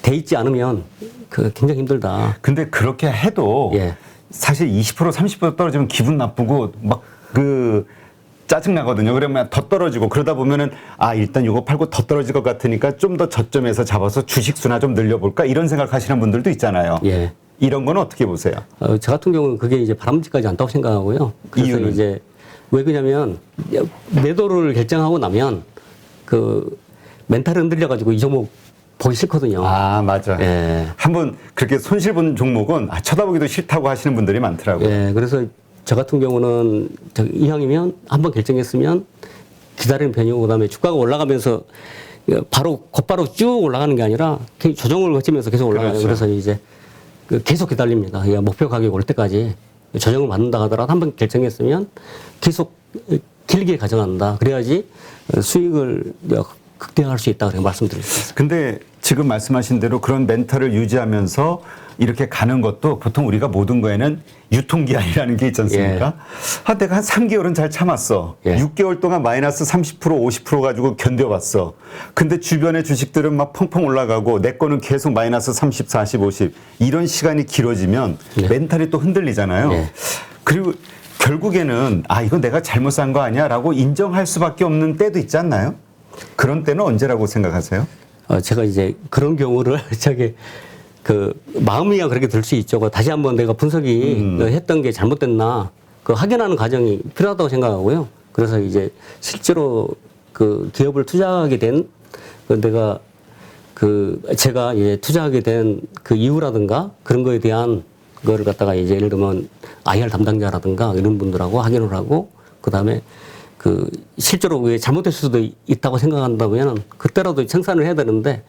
돼 있지 않으면 그 굉장히 힘들다.
근데 그렇게 해도
예.
사실 20% 30% 떨어지면 기분 나쁘고 막 그 짜증 나거든요. 그러면 더 떨어지고 그러다 보면은 일단 이거 팔고 더 떨어질 것 같으니까 좀 더 저점에서 잡아서 주식 수나 좀 늘려볼까 이런 생각하시는 분들도 있잖아요.
예.
이런 건 어떻게 보세요?
저 같은 경우는 그게 이제 바람직하지 않다고 생각하고요. 그래서
이유는?
이제 왜 그러냐면 매도를 결정하고 나면 그 멘탈을 흔들려가지고 이 종목 보기 싫거든요.
맞아.
예.
한번 그렇게 손실 본 종목은 쳐다보기도 싫다고 하시는 분들이 많더라고요.
예, 그래서 저 같은 경우는 이왕이면 한번 결정했으면 기다리는 편이고 그다음에 주가가 올라가면서 곧바로 쭉 올라가는 게 아니라 조정을 거치면서 계속 올라가요.
그렇죠.
그래서 이제 계속 기다립니다. 목표 가격 올 때까지 조정을 받는다 하더라도 한번 결정했으면 계속 길게 가져간다. 그래야지 수익을 극대화할 수 있다. 그렇게 말씀드렸습니다.
근데 지금 말씀하신 대로 그런 멘탈을 유지하면서 이렇게 가는 것도 보통 우리가 모든 거에는 유통기한이라는 게 있지 않습니까? 내가 한 3개월은 잘 참았어.
예.
6개월 동안 마이너스 30% 50% 가지고 견뎌봤어. 근데 주변의 주식들은 막 펑펑 올라가고 내 거는 계속 마이너스 30, 40, 50 이런 시간이 길어지면
예.
멘탈이 또 흔들리잖아요.
예.
그리고 결국에는 이거 내가 잘못 산 거 아니야? 라고 인정할 수밖에 없는 때도 있지 않나요? 그런 때는 언제라고 생각하세요?
제가 이제 그런 경우를 마음이야 그렇게 들 수 있죠. 다시 한번 내가 분석이 했던 게 잘못됐나 확인하는 과정이 필요하다고 생각하고요. 그래서 이제 실제로 그 기업을 투자하게 된 제가 이제 투자하게 된 그 이유라든가 그런 거에 대한 거를 갖다가 이제 예를 들면 IR 담당자라든가 이런 분들하고 확인을 하고 그다음에 실제로 왜 잘못될 수도 있다고 생각한다면 그때라도 생산을 해야 되는데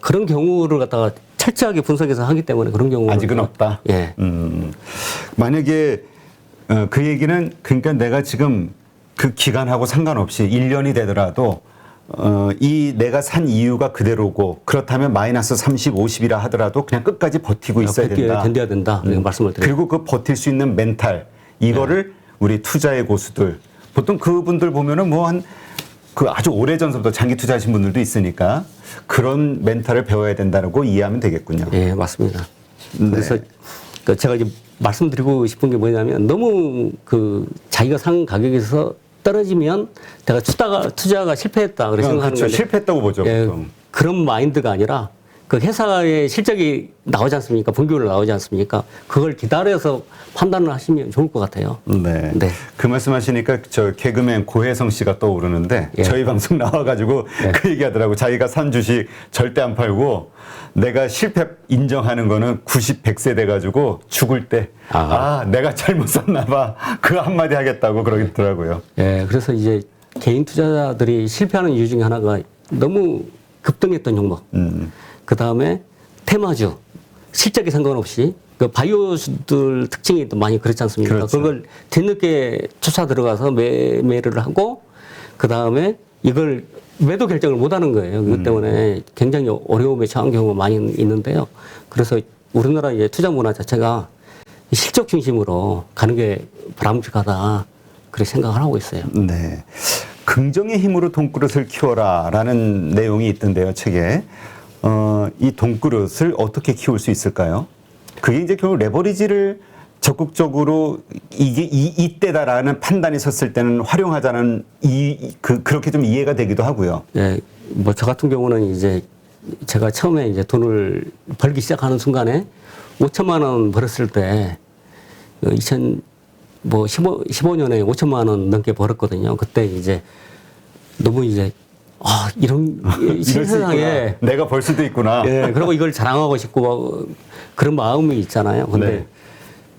그런 경우를 갖다가 철저하게 분석해서 하기 때문에 그런 경우는
아직은 없다.
예.
만약에 그 얘기는 그러니까 내가 지금 그 기간하고 상관없이 1년이 되더라도 이 내가 산 이유가 그대로고 그렇다면 마이너스 30, 50이라 하더라도 그냥 끝까지 버티고 있어야 된다.
견뎌야 된다. 이런 말씀을 드려요.
그리고 그 버틸 수 있는 멘탈 이거를 우리 투자의 고수들 보통 그분들 보면은 아주 오래전부터 장기 투자하신 분들도 있으니까 그런 멘탈을 배워야 된다고 이해하면 되겠군요.
예, 맞습니다.
네.
그래서 제가 이제 말씀드리고 싶은 게 뭐냐면 너무 자기가 산 가격에서 떨어지면 내가 투자가 실패했다 그렇게 생각하는
그렇죠.
건데
실패했다고 보죠.
예,
보통.
그런 마인드가 아니라 그 회사의 실적이 나오지 않습니까? 분기로 나오지 않습니까? 그걸 기다려서 판단을 하시면 좋을 것 같아요.
네.
네.
그 말씀하시니까 저 개그맨 고혜성 씨가 떠오르는데
예.
저희 방송 나와가지고 그 얘기하더라고. 자기가 산 주식 절대 안 팔고 내가 실패 인정하는 거는 90, 100세 돼가지고 죽을 때 내가 잘못 샀나 봐. 그 한마디 하겠다고 그러더라고요.
예, 그래서 이제 개인 투자자들이 실패하는 이유 중에 하나가 너무 급등했던 종목. 그 다음에 테마주, 실적에 상관없이 그 바이오주들 특징이 또 많이 그렇지 않습니까?
그렇죠.
그걸 뒤늦게 쫓아 들어가서 매매를 하고 그 다음에 이걸 매도 결정을 못 하는 거예요. 그것 때문에 굉장히 어려움에 처한 경우가 많이 있는데요. 그래서 우리나라 이제 투자 문화 자체가 실적 중심으로 가는 게 바람직하다. 그렇게 생각을 하고 있어요.
네. 긍정의 힘으로 돈그릇을 키워라라는 내용이 있던데요, 책에. 이 돈그릇을 어떻게 키울 수 있을까요? 그게 이제 결국 레버리지를 적극적으로 이게 이때다라는 판단이 섰을 때는 활용하자는 그렇게 좀 이해가 되기도 하고요.
예, 뭐 저 같은 경우는 이제 제가 처음에 이제 돈을 벌기 시작하는 순간에 5천만 원 벌었을 때 15년에 5천만 원 넘게 벌었거든요. 그때 이제 너무 이제 이런
이럴 수
세상에
있구나. 내가 벌 수도 있구나.
예, 그리고 이걸 자랑하고 싶고 뭐 그런 마음이 있잖아요. 근데
네.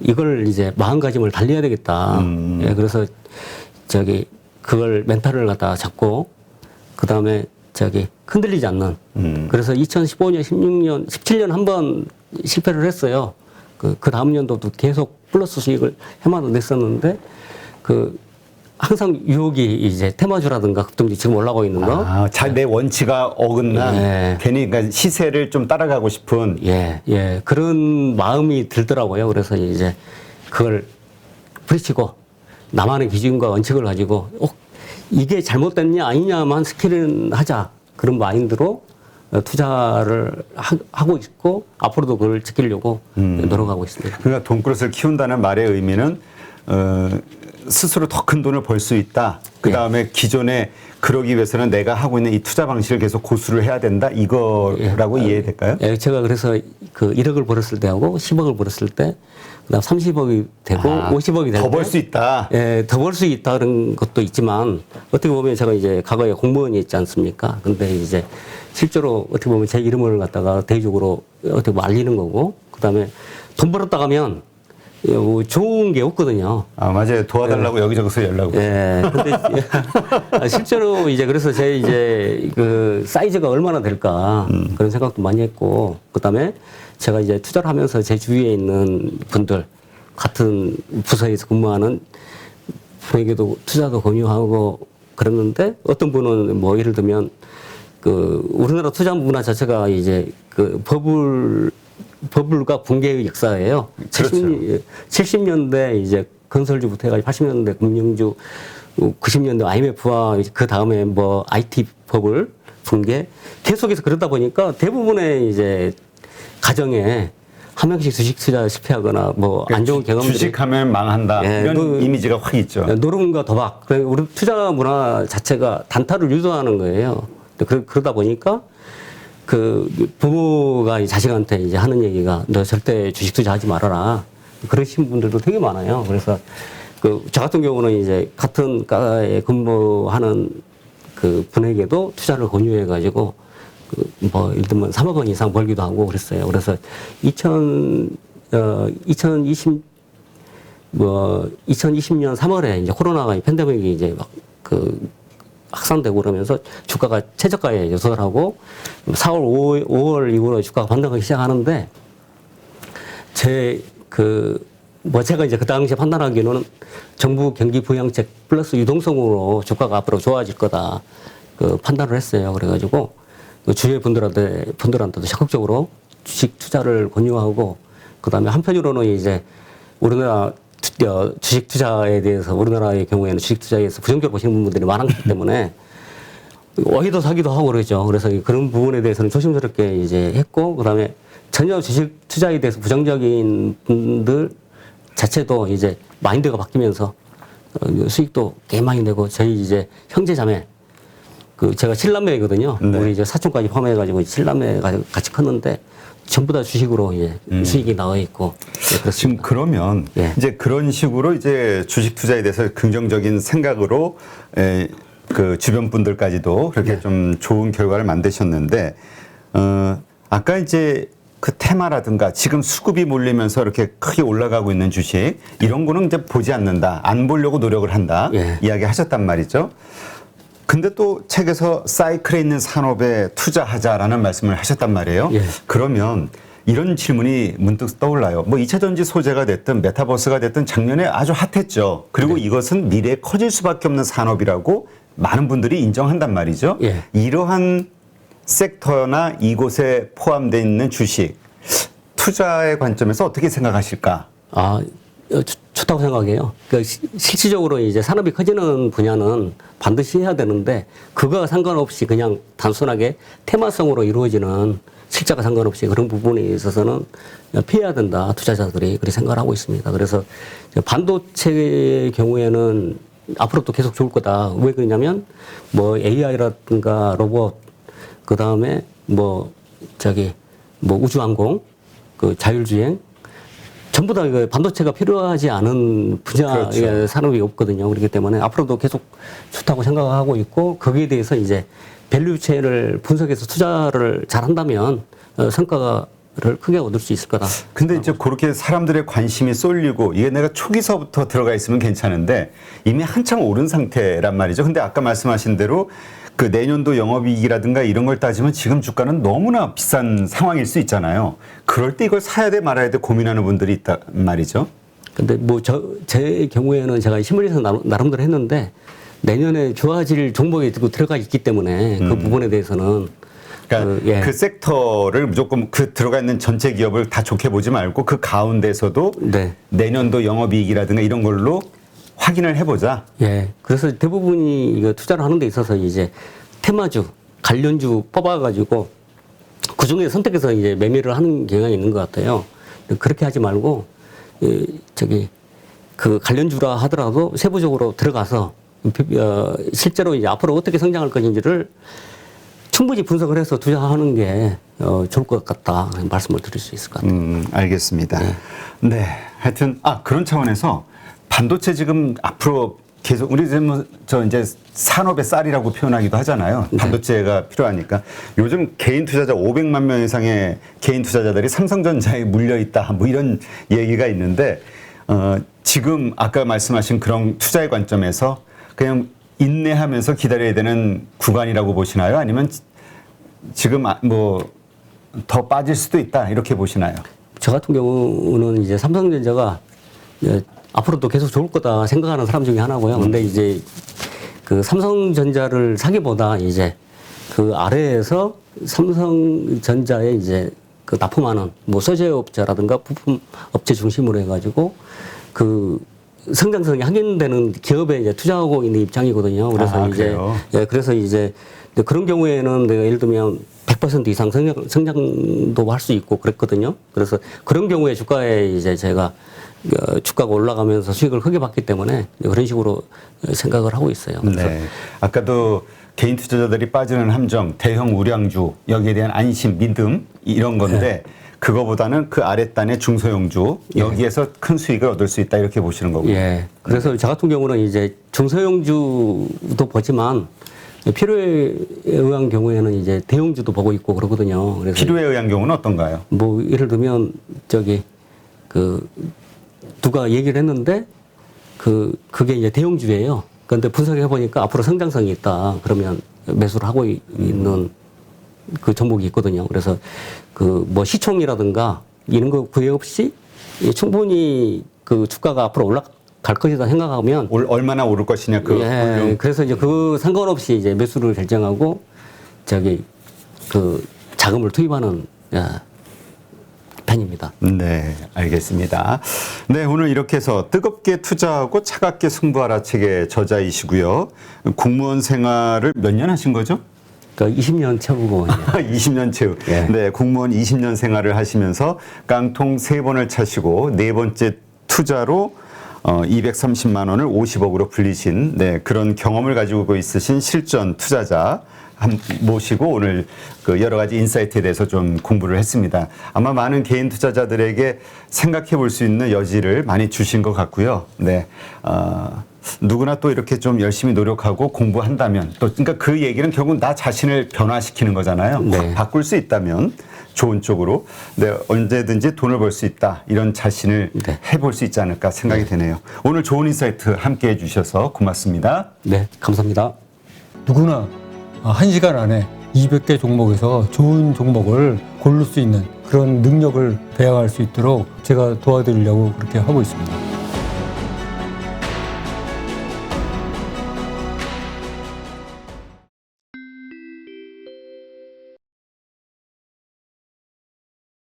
이걸 이제 마음가짐을 달려야 되겠다. 예, 그래서 그걸 멘탈을 갖다 잡고 그 다음에 흔들리지 않는. 그래서 2015년, 16년, 17년 한 번 실패를 했어요. 그 다음 연도도 계속 플러스 수익을 해마다 냈었는데 항상 유혹이 이제 테마주라든가 급등주 지금 올라가고 있는 거.
내 원치가 어긋나.
네.
괜히 그러니까 시세를 좀 따라가고 싶은.
예, 그런 마음이 들더라고요. 그래서 이제 그걸 부딪히고 나만의 기준과 원칙을 가지고 이게 잘못됐냐 아니냐만 스킬은 하자. 그런 마인드로 투자를 하고 있고 앞으로도 그걸 지키려고 노력하고 있습니다.
그러니까 돈그릇을 키운다는 말의 의미는 스스로 더 큰 돈을 벌 수 있다. 그 다음에 기존에 그러기 위해서는 내가 하고 있는 이 투자 방식을 계속 고수를 해야 된다. 이거라고 이해될까요?
예, 제가 그래서 1억을 벌었을 때하고 10억을 벌었을 때, 그다음 30억이 되고 50억이 될 때.
더 벌 수 있다.
예, 더 벌 수 있다는 것도 있지만 어떻게 보면 제가 이제 과거에 공무원이 있지 않습니까? 근데 이제 실제로 어떻게 보면 제 이름을 갖다가 대외적으로 어떻게 보면 알리는 거고, 그다음에 돈 벌었다 가면 좋은 게 없거든요.
맞아요. 도와달라고 여기저기서 연락 오고.
예. 근데 실제로 이제 그래서 제 그 사이즈가 얼마나 될까 그런 생각도 많이 했고, 그다음에 제가 이제 투자를 하면서 제 주위에 있는 분들 같은 부서에서 근무하는 분에게도 투자도 권유하고 그랬는데, 어떤 분은 뭐 예를 들면 우리나라 투자 문화 자체가 이제 버블과 붕괴의 역사예요.
그렇죠.
70년대 이제 건설주부터 해가지고 80년대 금융주, 90년대 IMF와 그 다음에 뭐 IT 버블, 붕괴 계속해서 그러다 보니까 대부분의 이제 가정에 한 명씩 주식 투자 실패하거나 뭐 안 좋은 경험들이
주식하면 망한다. 이런 이미지가 확 있죠.
노름과 도박. 우리 투자 문화 자체가 단타를 유도하는 거예요. 그러다 보니까 부모가 자식한테 이제 하는 얘기가 너 절대 주식 투자하지 말아라. 그러신 분들도 되게 많아요. 그래서 저 같은 경우는 이제 같은 과에 근무하는 분에게도 투자를 권유해가지고 뭐 예를 들면 3억 원 이상 벌기도 하고 그랬어요. 그래서 2020년 3월에 이제 코로나가 팬데믹이 이제 막 확산되고 그러면서 주가가 최저가에 요소하고 4월, 5월 이후로 주가가 반등하기 시작하는데 제가 이제 그 당시에 판단하기로는 정부 경기 부양책 플러스 유동성으로 주가가 앞으로 좋아질 거다 판단을 했어요. 그래가지고 주위의 분들한테도 적극적으로 주식 투자를 권유하고, 그다음에 한편으로는 이제 우리나라 주식 투자에 대해서, 우리나라의 경우에는 주식 투자에서 부정적으로 보시는 분들이 많기 때문에 어휘도 사기도 하고 그러죠. 그래서 그런 부분에 대해서는 조심스럽게 이제 했고, 그다음에 전혀 주식 투자에 대해서 부정적인 분들 자체도 이제 마인드가 바뀌면서 수익도 꽤 많이 내고 저희 이제 형제 자매 그 제가 7남매거든요.
네.
우리 이제 사촌까지 포함해가지고 7남매가 같이 컸는데 전부 다 주식으로 이제 수익이 나와 있고 네,
지금
그렇습니다.
그러면
예.
이제 그런 식으로 이제 주식 투자에 대해서 긍정적인 생각으로 그 주변 분들까지도 그렇게
네.
좀 좋은 결과를 만드셨는데 아까 이제 그 테마라든가 지금 수급이 몰리면서 이렇게 크게 올라가고 있는 주식 이런 거는 이제 보지 않는다, 안 보려고 노력을 한다
예.
이야기하셨단 말이죠. 근데 또 책에서 사이클에 있는 산업에 투자하자라는 말씀을 하셨단 말이에요.
예.
그러면 이런 질문이 문득 떠올라요. 뭐 2차 전지 소재가 됐든 메타버스가 됐든 작년에 아주 핫했죠. 그리고
네.
이것은 미래에 커질 수밖에 없는 산업이라고 많은 분들이 인정한단 말이죠.
예.
이러한 섹터나 이곳에 포함되어 있는 주식 투자의 관점에서 어떻게 생각하실까?
좋다고 생각해요. 그러니까 실질적으로 이제 산업이 커지는 분야는 반드시 해야 되는데 그거와 상관없이 그냥 단순하게 테마성으로 이루어지는 실자가 상관없이 그런 부분에 있어서는 피해야 된다. 투자자들이 그렇게 생각을 하고 있습니다. 그래서 반도체의 경우에는 앞으로도 계속 좋을 거다. 왜 그러냐면 뭐 AI라든가 로봇 그 다음에 뭐 우주항공 그 자율주행 전부 다 반도체가 필요하지 않은 분야의
그렇죠.
산업이 없거든요. 그렇기 때문에 앞으로도 계속 좋다고 생각하고 있고 거기에 대해서 이제 밸류체인을 분석해서 투자를 잘 한다면 성과를 크게 얻을 수 있을 거다.
근데 이제 그렇게 사람들의 관심이 쏠리고 이게 내가 초기서부터 들어가 있으면 괜찮은데 이미 한참 오른 상태란 말이죠. 근데 아까 말씀하신 대로 그 내년도 영업이익이라든가 이런 걸 따지면 지금 주가는 너무나 비싼 상황일 수 있잖아요. 그럴 때 이걸 사야 돼 말아야 돼 고민하는 분들이 있단 말이죠. 근데
뭐 제 경우에는 제가 시뮬레이션 나름대로 했는데 내년에 좋아질 종목이 들어가 있기 때문에 그 부분에 대해서는
그러니까 그 섹터를 무조건 그 들어가 있는 전체 기업을 다 좋게 보지 말고 그 가운데서도
네.
내년도 영업이익이라든가 이런 걸로 확인을 해보자.
예. 그래서 대부분이 이거 투자를 하는 데 있어서 이제 테마주, 관련주 뽑아가지고 그 중에 선택해서 이제 매매를 하는 경향이 있는 것 같아요. 그렇게 하지 말고, 그 관련주라 하더라도 세부적으로 들어가서 실제로 이제 앞으로 어떻게 성장할 것인지를 충분히 분석을 해서 투자하는 게 좋을 것 같다. 말씀을 드릴 수 있을 것 같아요.
알겠습니다. 네. 하여튼, 그런 차원에서 반도체 지금 앞으로 계속 우리 저 이제 산업의 쌀이라고 표현하기도 하잖아요. 반도체가 필요하니까 요즘 개인 투자자 500만 명 이상의 개인 투자자들이 삼성전자에 물려 있다. 뭐 이런 얘기가 있는데 지금 아까 말씀하신 그런 투자의 관점에서 그냥 인내하면서 기다려야 되는 구간이라고 보시나요? 아니면 지금 뭐 더 빠질 수도 있다 이렇게 보시나요?
저 같은 경우는 이제 삼성전자가 앞으로도 계속 좋을 거다 생각하는 사람 중에 하나고요. 근데 이제 그 삼성전자를 사기보다 이제 그 아래에서 삼성전자에 이제 그 납품하는 뭐 소재업자라든가 부품 업체 중심으로 해가지고 그 성장성이 확인되는 기업에 이제 투자하고 있는 입장이거든요. 그래서 그래서 이제 그런 경우에는 내가 예를 들면 100% 이상 성장도 할 수 있고 그랬거든요. 그래서 그런 경우에 주가에 이제 제가 주가가 올라가면서 수익을 크게 받기 때문에 그런 식으로 생각을 하고 있어요.
네. 아까도 개인 투자자들이 빠지는 함정, 대형 우량주, 여기에 대한 안심, 믿음 이런 건데 그거보다는 그 아랫단의 중소형주 여기에서 큰 수익을 얻을 수 있다 이렇게 보시는 거고요.
예. 그래서 저 같은 경우는 이제 중소형주도 보지만 필요에 의한 경우에는 이제 대형주도 보고 있고 그러거든요. 그래서
필요에 의한 경우는 어떤가요?
뭐 예를 들면 누가 얘기를 했는데 그게 이제 대형주예요. 그런데 분석해 보니까 앞으로 성장성이 있다. 그러면 매수를 하고 있는 그 종목이 있거든요. 그래서 뭐 시총이라든가 이런 거 구애 없이 충분히 그 주가가 앞으로 올라갈 것이다 생각하면
얼마나 오를 것이냐
그래서 이제 그 상관없이 이제 매수를 결정하고 그 자금을 투입하는 편입니다.
네, 알겠습니다. 네, 오늘 이렇게 해서 뜨겁게 투자하고 차갑게 승부하라 책의 저자이시고요. 공무원 생활을 몇 년 하신 거죠?
그러니까 20년 채우고
20년 채우. 네, 공무원 20년 생활을 하시면서 깡통 3번을 차시고 4번째 투자로 230만 원을 50억으로 불리신 네, 그런 경험을 가지고 있으신 실전 투자자 모시고 오늘 그 여러 가지 인사이트에 대해서 좀 공부를 했습니다. 아마 많은 개인 투자자들에게 생각해 볼 수 있는 여지를 많이 주신 것 같고요. 네. 누구나 또 이렇게 좀 열심히 노력하고 공부한다면 또 그러니까 그 얘기는 결국 나 자신을 변화시키는 거잖아요.
네.
바꿀 수 있다면 좋은 쪽으로 네, 언제든지 돈을 벌 수 있다 이런 자신을
네.
해볼 수 있지 않을까 생각이 되네요. 오늘 좋은 인사이트 함께 해주셔서 고맙습니다.
네, 감사합니다.
누구나 1시간 안에 200개 종목에서 좋은 종목을 고를 수 있는 그런 능력을 배양할 수 있도록 제가 도와드리려고 그렇게 하고 있습니다.